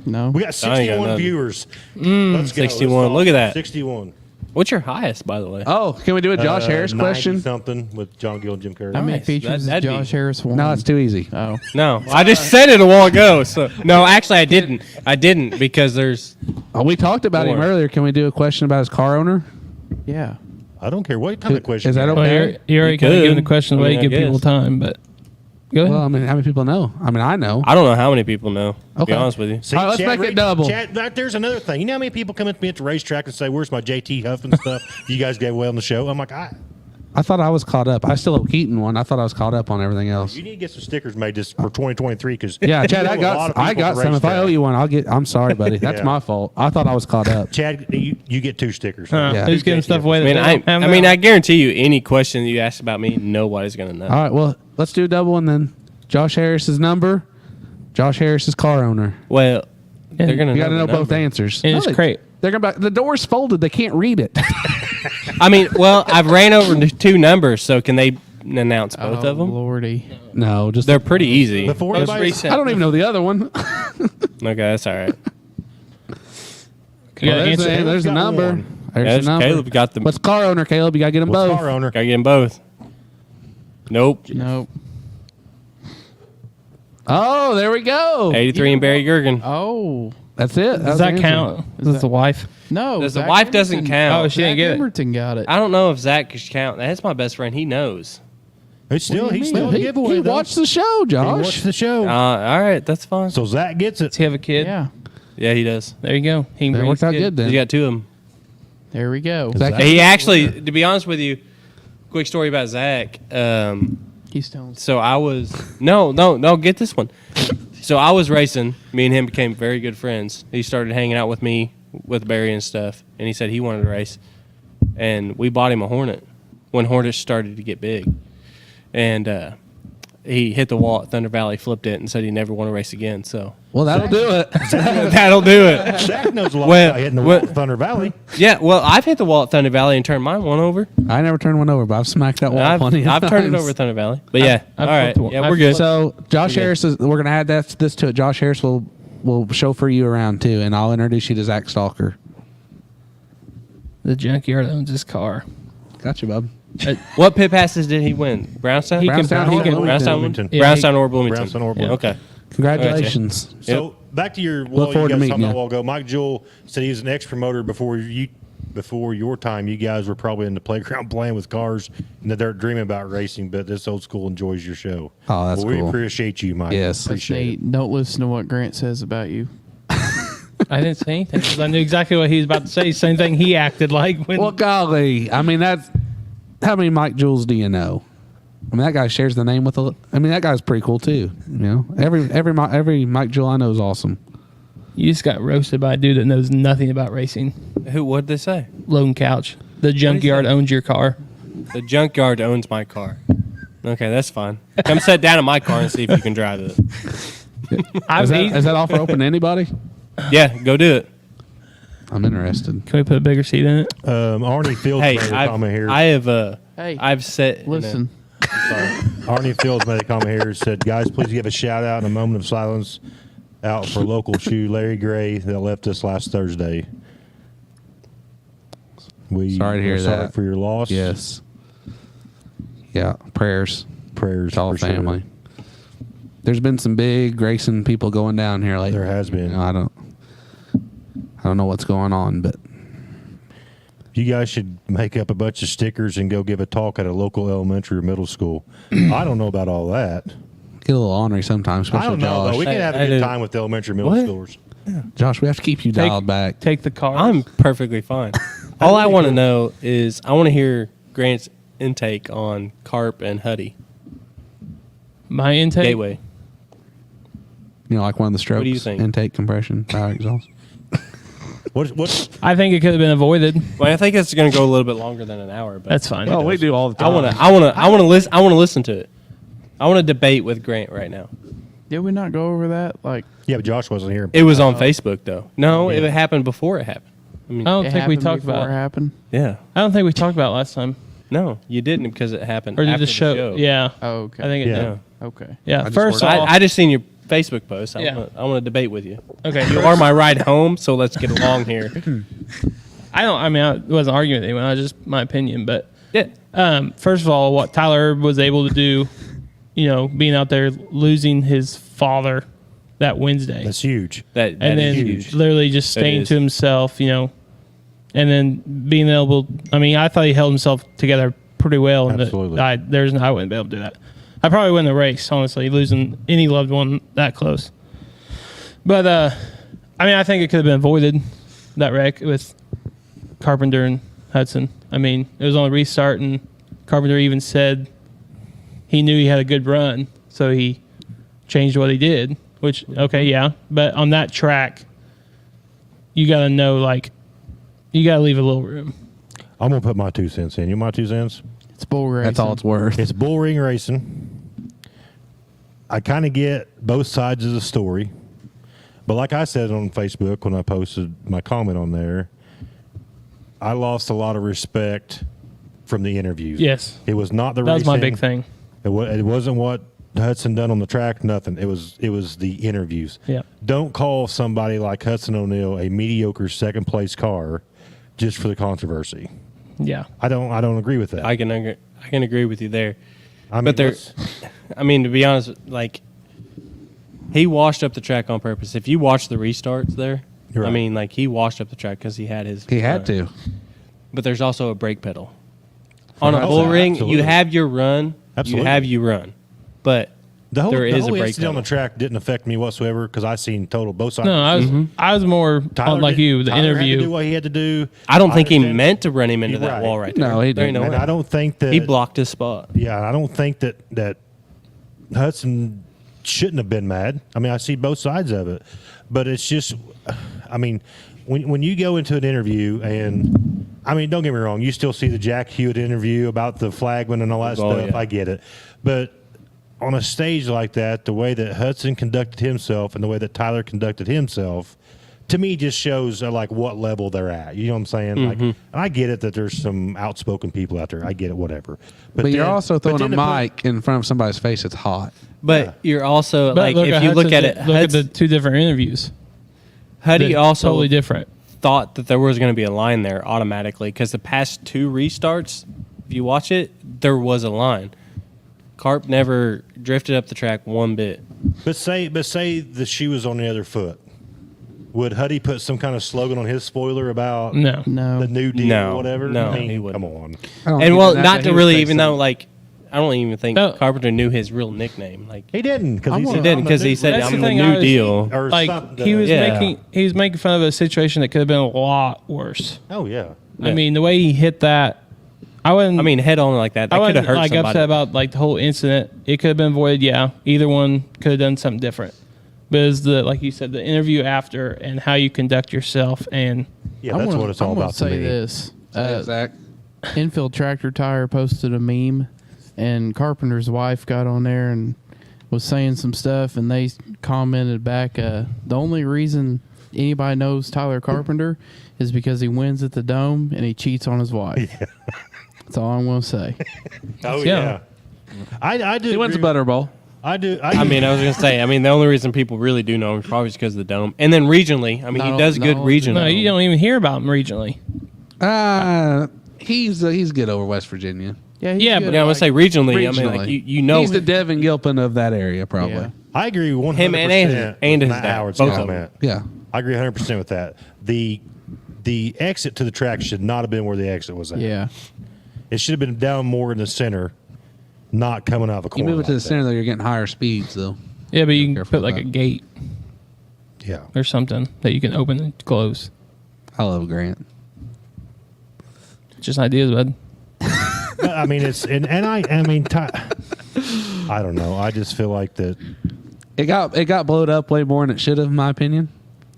No. We got I ain't got 61 nothing. viewers. Let's go. 61. Let's Look at that. 61. What's your highest, by the way? Oh, can we do a Josh Harris 90 question? something with John Gill and Jim Kerr. How many Nice. features That'd does be- Josh Harris won? No, it's too easy. Oh. No, I just said it a while ago. So no, actually, I didn't. I didn't because there's. Oh, we talked about him Four. earlier. Can we do a question about his car owner? Yeah. I don't care what kind of question. Is that you okay? have. Well, you're already You kind of could. giving the question I away mean, to I give people guess. time, but go ahead. Well, I mean, how many people know? I mean, I know. I don't know how many people know. To be Okay. honest with you. See, All right, let's Chad make it Reed- double. Chad, there's another thing. You know how many people come up to me at the racetrack and say, "Where's my JT Huffman stuff you guys gave away on the show?" I'm like, I thought I was caught up. I still owe Keaton one. I thought I was caught up on everything else. you need to get some stickers made just for 2023 because Yeah, Chad, I got some. If I owe you one, I'll get. I'm sorry, buddy. That's Yeah. my fault. I thought I was caught up. Chad, you get 2 stickers. Huh, Yeah. Who's giving stuff away? I That mean, they don't have I mean, now? I guarantee you, any question that you ask about me, nobody's gonna know. All right, well, let's do a double and then Josh Harris's number, Josh Harris's car owner. Well, they're gonna. You got to know the both number. answers. And it's they- great. They're gonna. The door's folded. They can't read it. I mean, well, I've ran over the 2 numbers, so can they announce both oh, of them? Lordy. No, just They're pretty easy. Before Most anybody- recent- I don't even know the other one. Okay, that's all right. You gotta there's answer. there's the got number. one. There's Yeah, the number. Caleb got the. What's car owner, Caleb? You gotta get them What's both. car owner? Gotta get them both. Nope. Nope. Oh, there we go. 83 and Barry Gergen. Oh. That's it. Does that count? Is that the wife? No, Does the Zach wife doesn't Emerson- count. Oh, she didn't Zach get it. Emerson got it. I don't know if Zach could count. That's my best friend. He knows. He's still do you he's mean? still a He, giveaway. he though. watched the show, He Josh. watched the show. All right, that's fine. So Zach gets it. Does he have a kid? Yeah, Yeah, he does. There you go. He can That bring worked his out kid. good then. He's got two of them. there we go. Zach- He actually, to be honest with you, quick story about Zach. He's telling. So I was no, get this one. So I was racing. Me and him became very good friends. He started hanging out with me with Barry and stuff, and he said he wanted to race, and we bought him a Hornet when Hornets started to get big, and he hit the wall at Thunder Valley, flipped it, and said he never want to race again. So Well, that'll do it. that'll do it. Zach knows a lot Well, about hitting the well- wall at Thunder Valley. Yeah, well, I've hit the wall at Thunder Valley and turned mine one over. I never turned one over, but I've smacked that wall I've plenty of turned it times. over at Thunder Valley. But yeah, I've all right, flipped the wall. yeah, I've we're good. So Josh Okay. Harris is. We're gonna add this to it. Josh Harris will chauffeur you around too, and I'll introduce you to Zach Stalker. The junkyard owns his car. Got you, bub. What pit passes did he win? Brownstown? He can- Brownstown he or can- Bloomington? Brownstown, Bloomington. Yeah, Brownstown or Bloomington. Brownstown or Yeah. Bloomington. Okay. Congratulations. So back to your wall. forward You to guys meeting talking about you. a while ago. Mike Jewell said he was an ex-promoter before your time. You guys were probably in the playground playing with cars and the dirt, dreaming about racing. But this old school enjoys your show. Oh, that's well, we cool. appreciate you, Mike. Yes. That's appreciate it. neat. Don't listen to what Grant says about you. I didn't say anything because I knew exactly what he was about to say. Same thing he acted like when. Well, golly, I mean that's how many Mike Jules do you know? I mean that guy shares the name with a. I mean that guy's pretty cool too. You know, every Mike Jewell I know is awesome. You just got roasted by a dude that knows nothing about racing. Who? What did they say? Lone Couch. The junkyard say? owns your car. The junkyard owns my car. Okay, that's fine. Come sit down in my car and see if you can drive it. I've Is that offer open to anybody? Yeah, go do it. I'm interested. Can we put a bigger seat in it? Arnie Fields Hey, made a comment here. I have Hey, I've set. listen. Arnie Fields made a comment here. Said, "Guys, please give a shout out and a moment of silence out for local shoe Larry Gray that left us last Thursday. We Sorry to hear are sorry that. for your loss. Yes. Yeah. Prayers prayers to all for sure. family. There's been some big racing people going down here lately. There has been. You know, I don't know what's going on, but You guys should make up a bunch of stickers and go give a talk at a local elementary or middle school. I don't know about all that. get a little ornery sometimes. I Especially don't know, Josh. but we can have a I good do. time with the elementary middle What? schoolers. Josh, we have to keep you dialed back. Take the car. I'm perfectly fine. All I want to know is I want to hear Grant's intake on Carp and Huddy My intake. Gateway. You know, like one of the strokes. do you think? Intake, compression, power exhaust. What? I think it could have been avoided. Well, I think it's going to go a little bit longer than an hour, but That's fine. Oh, we do all the I want to listen. I want to listen to it. I want to debate with Grant right now. Did we not go over that? Like, Yeah, but Josh wasn't here. It was on Facebook though. No, Yeah. it happened before it happened. I mean, I don't it think we happened talked before about it it. happened. yeah. I don't think we talked about it last time. No, you didn't because it happened. Or did after the show? Yeah. Oh, okay. I think it Yeah. did. Okay. Yeah. just First worked- off, I just seen your Facebook post. Yeah. I want to debate with you. okay. You are my ride home, so let's get along here. I wasn't arguing with anyone. I was just my opinion. But Yeah. first of all, what Tyler was able to do, being out there losing his father that Wednesday, That's huge. That and is then huge. literally just That staying is. to himself, and then being able. I mean, I thought he held himself together pretty well. And Absolutely. I wouldn't be able to do that. I probably wouldn't have raced, honestly, losing any loved one that close. But I think it could have been avoided, that wreck with Carpenter and Hudson. I mean, it was on the restart, and Carpenter even said he knew he had a good run, so he changed what he did. Which, okay, yeah, but on that track, you got to know, you got to leave a little room. I'm gonna put my 2 cents in. You my 2 cents? It's bull racing. That's all it's worth. It's bull ring racing. I kind of get both sides of the story, but like I said on Facebook when I posted my comment on there, I lost a lot of respect from the interviews. Yes. It was not the That was my racing. big thing. It wasn't what Hudson done on the track. Nothing. It was the interviews. Yeah. Don't call somebody like Hudson O'Neal a mediocre second place car just for the controversy. Yeah. I don't agree with that. I can agree with you there. I mean, But there, let's- I mean, to be honest, he washed up the track on purpose. If you watch the restarts there, You're I right. mean, like he washed up the track because he had his. He had to. But there's also a brake pedal. On a Oh, bull ring, absolutely. you have your run. Absolutely. You have your run. But The whole, there the is whole a brake incident on pedal. the track didn't affect me whatsoever because I seen total both sides. No, I was more Tyler like did- you. The Tyler had to do interview. what he had to do. I don't think he understand- meant to run him into You're that right. wall right there. No, he There ain't didn't. no And way. I don't think that He blocked his spot. Yeah, I don't think that Hudson shouldn't have been mad. I mean, I see both sides of it, but it's just, I mean, when you go into an interview and, I mean, don't get me wrong, you still see the Jack Hewitt interview about the flagman and all that Oh, stuff. yeah. I get it, but on a stage like that, the way that Hudson conducted himself and the way that Tyler conducted himself, to me, just shows like what level they're at. You know what I'm saying? Like, and I get it that there's some outspoken people out there. I get it, whatever. But you're then- also but throwing a then to put- mic in front of somebody's face. It's hot. But you're also But like if you look at it, look at the two different interviews. Huddy They're also totally different. thought that there was going to be a line there automatically because the past two restarts, if you watch it, there was a line. Carp never drifted up the track one bit. But say the shoe was on the other foot. Would Huddy put some kind of slogan on his spoiler about No. No. the new deal No. or whatever? No, I mean, he wouldn't. come on. And well, not to really even though like I don't even think No. Carpenter knew his real nickname. Like He didn't because I'm he gonna- he didn't because he said That's I'm the the thing new I was- deal. or Like something. he was Yeah. making fun of a situation that could have been a lot worse. Oh yeah. I Yeah. mean, the way he hit that, I wouldn't. I mean, head on like that. I That could have wasn't hurt like somebody. upset about like the whole incident. It could have been avoided. Yeah, either one could have done something different. But it's the like you said, the interview after and how you conduct yourself and Yeah, that's what it's all I'm gonna about to say me. this. Zach. Infield Tractor Tire posted a meme, and Carpenter's wife got on there and was saying some stuff, and they commented back, the only reason anybody knows Tyler Carpenter is because he wins at the Dome and he cheats on his wife. That's all I'm going to say. Oh Yeah. yeah. I do. He wins a agree- Butter Bowl. I do. I mean, I was gonna say. I mean, the only reason people really do know him is probably because of the dome, and then regionally. I mean, he Not- does not good only regionally. no, you don't even hear about him regionally. He's good over West Virginia. Yeah, he's Yeah, good but Yeah, I at, would say regionally. I mean, Regionally. like you know, He's the Devin Gilpin of that area, probably. Yeah. I agree 100%. Him and with his Matt dad, Howard's both of them. comment. Yeah. I agree 100% with that. The exit to the track should not have been where the exit was at. yeah. It should have been down more in the center, not coming out of a You corner. move it to like the center, though, you're getting higher speeds, though. Yeah, but you can Careful put like with a that. gate that. Yeah. or something that you can open and close. I love Grant. Just ideas, bud. I mean, it's and I mean, I don't know. I just feel like that. It got blowed up way more than it should have, in my opinion.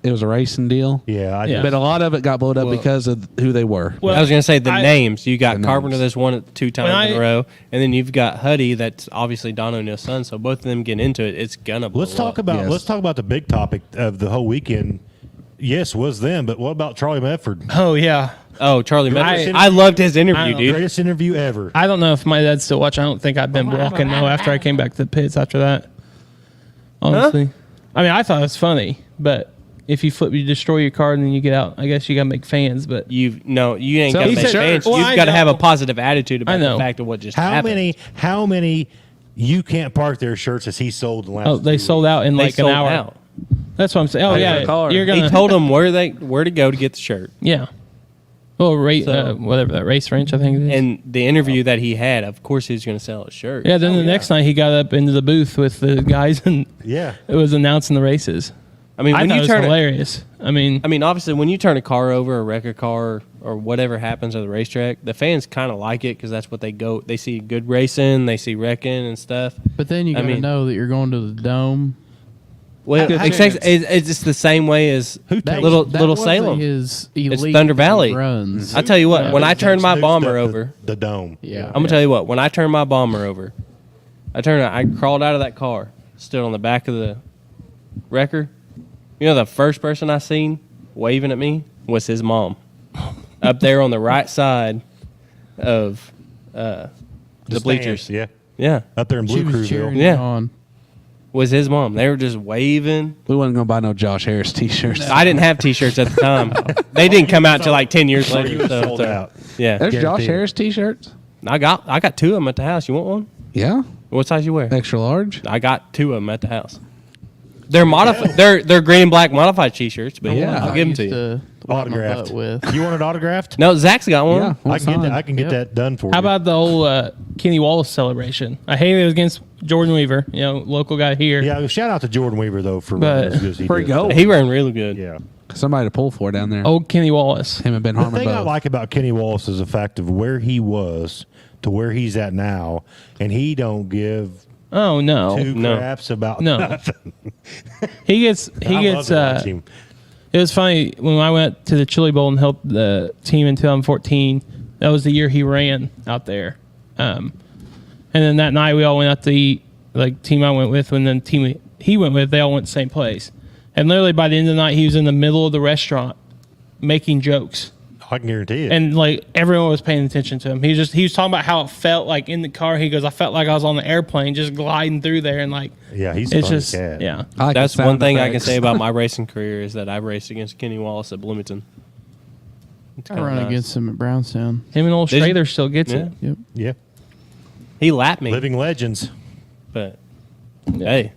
It was a racing deal. Yeah, I Yeah. But a lot of it got blowed up because of who they were. Well, I was gonna say the I- names. You got The Carpenter names. that's won it 2 times in I- a row, and then you've got Huddy that's obviously Don O'Neill's son. So both of them getting into it, it's gonna. Blow Let's talk up. about Yes. let's talk about the big topic of the whole weekend. Yes, was them, but what about Charlie Medford? Oh yeah. Oh, Charlie Greatest Medford. I loved his I interview, don't- dude. Greatest interview ever. I don't know if my dad's still watching. I don't think I've been walking though after I came back to the pits after that. Honestly, I mean, I thought it was funny, but if you destroy your car and then you get out, I guess you gotta make fans. But You ain't So got to he make said- fans. Well, I You've got to have a know. positive attitude I about know. the fact of what just How happened. many you can't park their shirts as he sold the last? oh, they 2 sold weeks? out in They like an sold hour. out. That's what I'm saying. Oh Hey, yeah, the car. you're gonna. He told them where to go to get the shirt. Yeah. Well, So- whatever that race ranch I think it is. And the interview that he had, of course, he was going to sell a shirt. yeah, then the next night he got up into the booth with the guys and Yeah. it was announcing the races. I mean, I when thought it you was turn hilarious. I mean, obviously, when you turn a car over, or wreck a car, or whatever happens at the racetrack, the fans kind of like it because that's what they go. They see good racing, they see wrecking and stuff. But then you I got to mean- know that you're going to the Dome. Well, Good it's chance. just the same way as That little that little wasn't Salem. His elite Thunder Valley. runs. I tell you what, when I turned my Snoop's bomber the- over, the dome. Yeah. I'm gonna tell you what. When I turned my bomber over, I crawled out of that car, stood on the back of the wrecker. You know, the first person I seen waving at me was his mom, up there on the right side of the bleachers. Stands, yeah. Yeah, Up there in She Blue was Crewville. cheering Yeah. you on. was his mom. They were just waving. We wasn't going to buy no Josh Harris t-shirts. I didn't have T-shirts at the time. They didn't come out till like 10 years You later. were So, sold out. yeah, There's Josh Guaranteed. Harris t-shirts? I got 2 of them at the house. You want one? Yeah. What size you wear? Extra large? I got 2 of them at the house. They're modified. They're green and black modified T-shirts, but yeah, Yeah. I'll give them to you. Wipe my Autographed. butt with. You want it autographed? No, Zach's got one. Yeah. I can get that. I can get Yep. that done for you. How about the old Kenny Wallace celebration? I hated it was against Jordan Weaver, local guy here. Yeah, shout out to Jordan Weaver though for But- as good as he Where'd did. he go? He ran really good. Yeah. Somebody to pull for down there. Old Kenny Wallace. Him and Ben The Harmon thing I both. like about Kenny Wallace is the fact of where he was to where he's at now, and he don't give Oh no, two No. craps about No. nothing. he gets I love to watch him. It was funny when I went to the Chili Bowl and helped the team in 2014. That was the year he ran out there, and then that night we all went out to eat. Like team I went with, and then team he went with, they all went the same place. And literally by the end of the night, he was in the middle of the restaurant making jokes, I can guarantee it. and like everyone was paying attention to him. He was talking about how it felt like in the car. He goes, "I felt like I was on the airplane, just gliding through there," and like yeah, he's a it's funny just cat. yeah. I like That's the one sound thing I can effects. say about my racing career is that I raced against Kenny Wallace at Bloomington. It's I kinda run nice. against him at Brownstown. Him and old Did you- Strader still gets Yeah. it. Yep. Yeah. He lapped me, Living legends. but hey,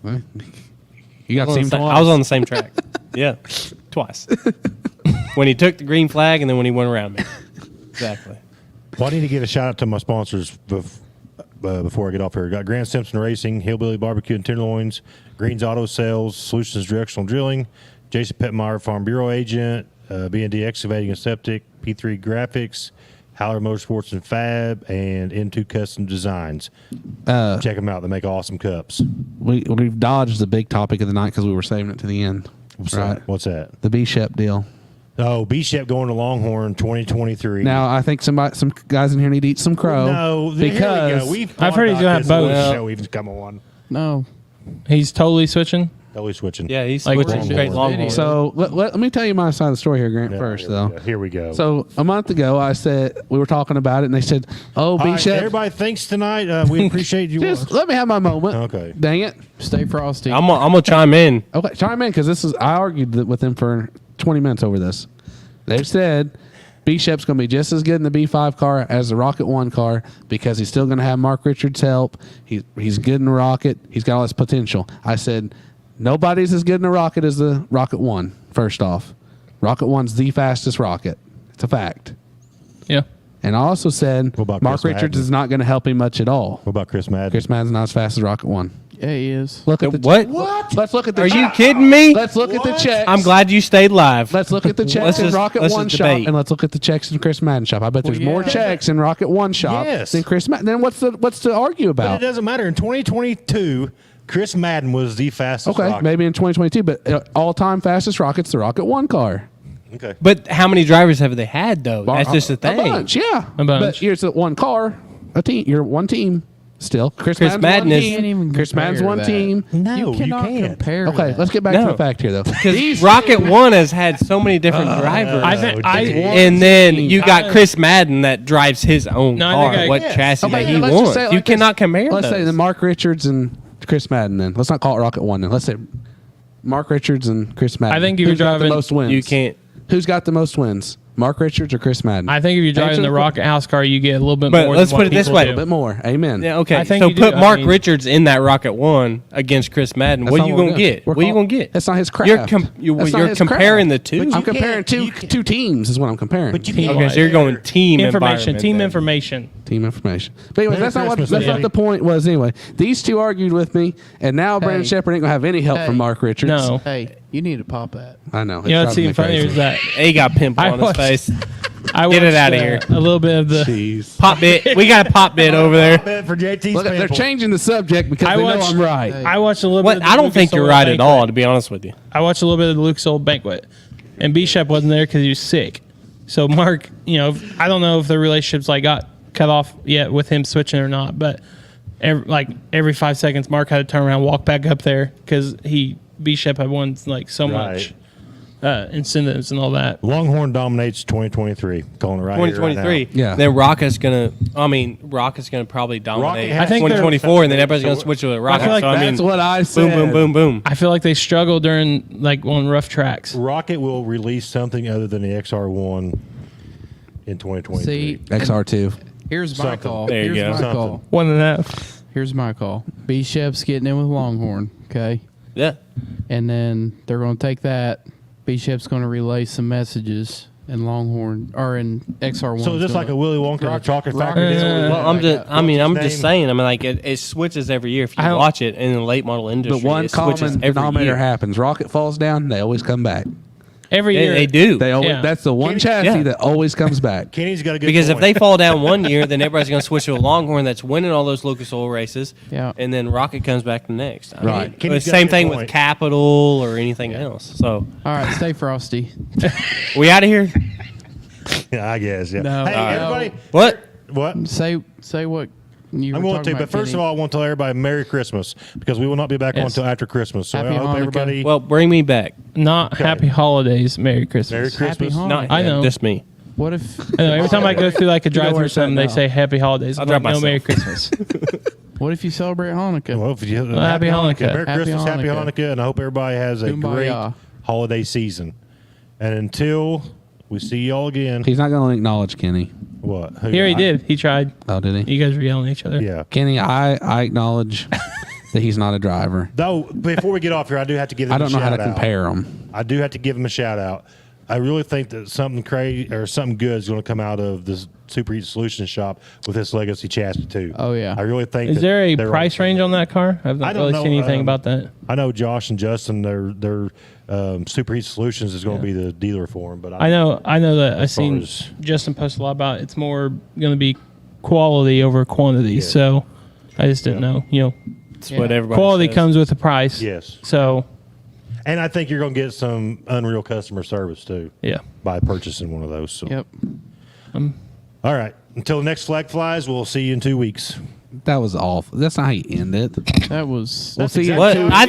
You got I seen was on the same track. Yeah, twice. When he took the green flag, and then when he went around me. Exactly. Well, I need to give a shout out to my sponsors before I get off here. Got Grant Simpson Racing, Hillbilly Barbecue and Tenderloins, Greens Auto Sales, Solutions Directional Drilling, Jason Petmeyer Farm Bureau Agent, B&D Excavating and Septic, P3 Graphics, Howler Motorsports and Fab, and N2 Custom Designs. Check them out. They make awesome cups. We've dodged the big topic of the night because we were saving it to the end. What's right. that? What's that? The B-Shep deal. Oh, B-Shep going to Longhorn 2023. Now I think some guys in here need to eat some crow. no, here we because go. We've I've heard he's gonna have both. Show we've come on. No. He's totally switching. Totally switching. Yeah, he's Like switching Longhorn. straight Longhorn. So let me tell you my side of the story here, Grant. Yeah, first here we though. go. Here we go. So a month ago, I said we were talking about it, and they said, "Oh, All right, B-Shep, everybody thinks tonight. We appreciate you. just let me have my moment." Okay. Dang it. Stay frosty. I'm gonna chime in. Okay, chime in because I argued with them for 20 minutes over this. They've said B-Shep's going to be just as good in the B5 car as the Rocket 1 car because he's still going to have Mark Richards' help. He's good in the Rocket. He's got all this potential. I said, nobody's as good in the Rocket as the Rocket 1, first off. Rocket 1's the fastest rocket. It's a fact. Yeah. And I also said What about Mark Chris Richards Madden? is not going to help him much at all. What about Chris Madden? Chris Madden's not as fast as Rocket 1. Yeah, he is. Look at the What? Let's look at the Are you check. kidding me? Let's look at the checks. I'm glad you stayed live. Let's look at the checks Let's in just- Rocket let's One just shop, debate. and let's look at the checks in Chris Madden shop. I bet there's more yeah. checks in Rocket One shop Yes. than Chris Madden. Then what's to argue But it about? doesn't matter. In 2022, Chris Madden was the fastest. Okay, rocket. maybe in 2022, but all-time fastest rocket's the Rocket One car. Okay. But how many drivers have they had though? That's just the A thing. bunch, yeah. A bunch. But here's the one car, a team. You're one team still. Chris Madden Madden's one is- team. Can't even Chris Madden's compare one that. team. No, you you cannot can't. compare. Okay, that. let's get back to No. the fact here, though. Because Rocket One has had so many different drivers. I think And then you got I- Chris Madden that drives his own No, I car. think I- What Yes. chassis Okay, that he let's just wants? say it You like this. cannot compare Let's say those. the Mark Richards and Chris Madden. Then let's not call it Rocket One. Then let's say Mark Richards and Chris Madden. I think if you're Who's got the driving- most wins. You can't. Who's got the most wins? Mark Richards or Chris Madden? I think if you're driving Answer the the Rocket House car, you get a little bit But more. let's than put what it this people way. do. a bit more. Amen. Yeah, okay. I think So you do. put I Mark mean- Richards in that Rocket One against Chris Madden. That's What not are you we're going to doing. get? We're What are you call- going to get? That's not his craft. You're That's not you're his comparing the craft. two. I'm comparing you can't- two teams is what I'm comparing. But you Team can't. Okay, so you're going team Information, environment team then. information. Team information. But anyways, Merry that's not Christmas, that's not Eddie. the point was anyway. These two argued with me, and now Brandon Shepard ain't gonna have any help Hey. from Mark Richards. No. Hey, you need to pop that. I know. You know what's driving even me funnier crazy. is that He got pimple I on his watched- face. I Get it watched, outta here. A little bit of the. Jeez. Pop bit. We got a pop bit over there. Bet for JT's Look, they're sample. changing the subject because I they know watched- I'm right. I watched a little bit. What? Of the I don't Lucas think you're Oil right at banquet. all, to be honest with you. I watched a little bit of the Lucas Oil banquet, and B-Shep wasn't there because he was sick. So Mark, I don't know if the relationship's like got cut off yet with him switching or not, but every 5 seconds, Mark had to turn around, walk back up there because B-Shep had won like so much incentives and all that. Longhorn dominates 2023. Calling it right here, right 2023. now. Yeah. Then Rocket's gonna probably dominate has I think they're- 2024, and then everybody's gonna switch to a Rocket. feel like so I mean, That's what I said. boom, boom, boom, boom. I feel like they struggle during on rough tracks. Rocket will release something other than the XR1 in 2023. See, XR2. here's my Something. call. There you Here's go. my Something. call. 1.5. Here's my call. B Shep's getting in with Longhorn. Okay. Yeah. and then they're going to take that. B-Shep's going to relay some messages, and Longhorn or in XR1. So just like a Willy Wonka or chocolate factory. Rocket- deal? Well, I'm just. I mean, I'm What's his just name? saying. I mean, like it switches every year. If you I don't- watch it in the late model industry, But one it switches common every denominator year. happens. Rocket falls down, they always come back. Every year They do. They always Yeah. that's the one Kenny- chassis yeah. that always comes back. Kenny's got a good Because if point. they fall down one year, then everybody's going to switch to a Longhorn that's winning all those Lucas Oil races. Yeah. And then Rocket comes back the next. I mean, Right. Kenny's the got a same good thing point. with Capital or anything else. So, All right, stay frosty. we out of here? Yeah, I guess. Yeah. No. Hey, All right. everybody. What? What? Say what you I'm were going talking to, but about, first of Kenny. all, I want to tell everybody Merry Christmas because we will not be back on Yes. until after Christmas. So Happy I hope Hanukkah. everybody Well, bring me back. not happy holidays, Merry Christmas. Merry Christmas. Happy Not I know. just me. What if I know, every time I go through like a know where drive-through or it's at something, they now. say Happy Holidays. I'll I'm drive like, no, Merry myself. Christmas. what if you celebrate Hanukkah? Well, if you, Happy Hanukkah. Merry Happy Christmas, Happy Hanukkah. Hanukkah, and I hope everybody has a great Kumbaya. holiday season. And until we see y'all again, He's not going to acknowledge Kenny. what? Who? Here he did. He tried. Oh, did he? You guys were yelling at each other. Yeah. Kenny, I acknowledge that he's not a driver. Though, before we get off here, I do have to give him I don't know how to shout out. compare him. I do have to give him a shout out. I really think that something crazy or something good is going to come out of this Superheat Solutions shop with this Legacy chassis too. Oh, yeah. I really think. Is that there a they're price range on that car? I've I not don't really know, seen anything about that. I know Josh and Justin, their Superheat Solutions is going to be the dealer for them, but I know that I've As far seen as- Justin post a lot about it. It's more going to be quality over quantity. So I just didn't know. You know, That's what everybody quality says. comes with the price. Yes, So and I think you're going to get some unreal customer service too yeah. by purchasing one of those. So. Yep. All right. Until the next flag flies, we'll see you in 2 weeks. That was awful. That's not how you end it. That was We'll see you in What? 2 I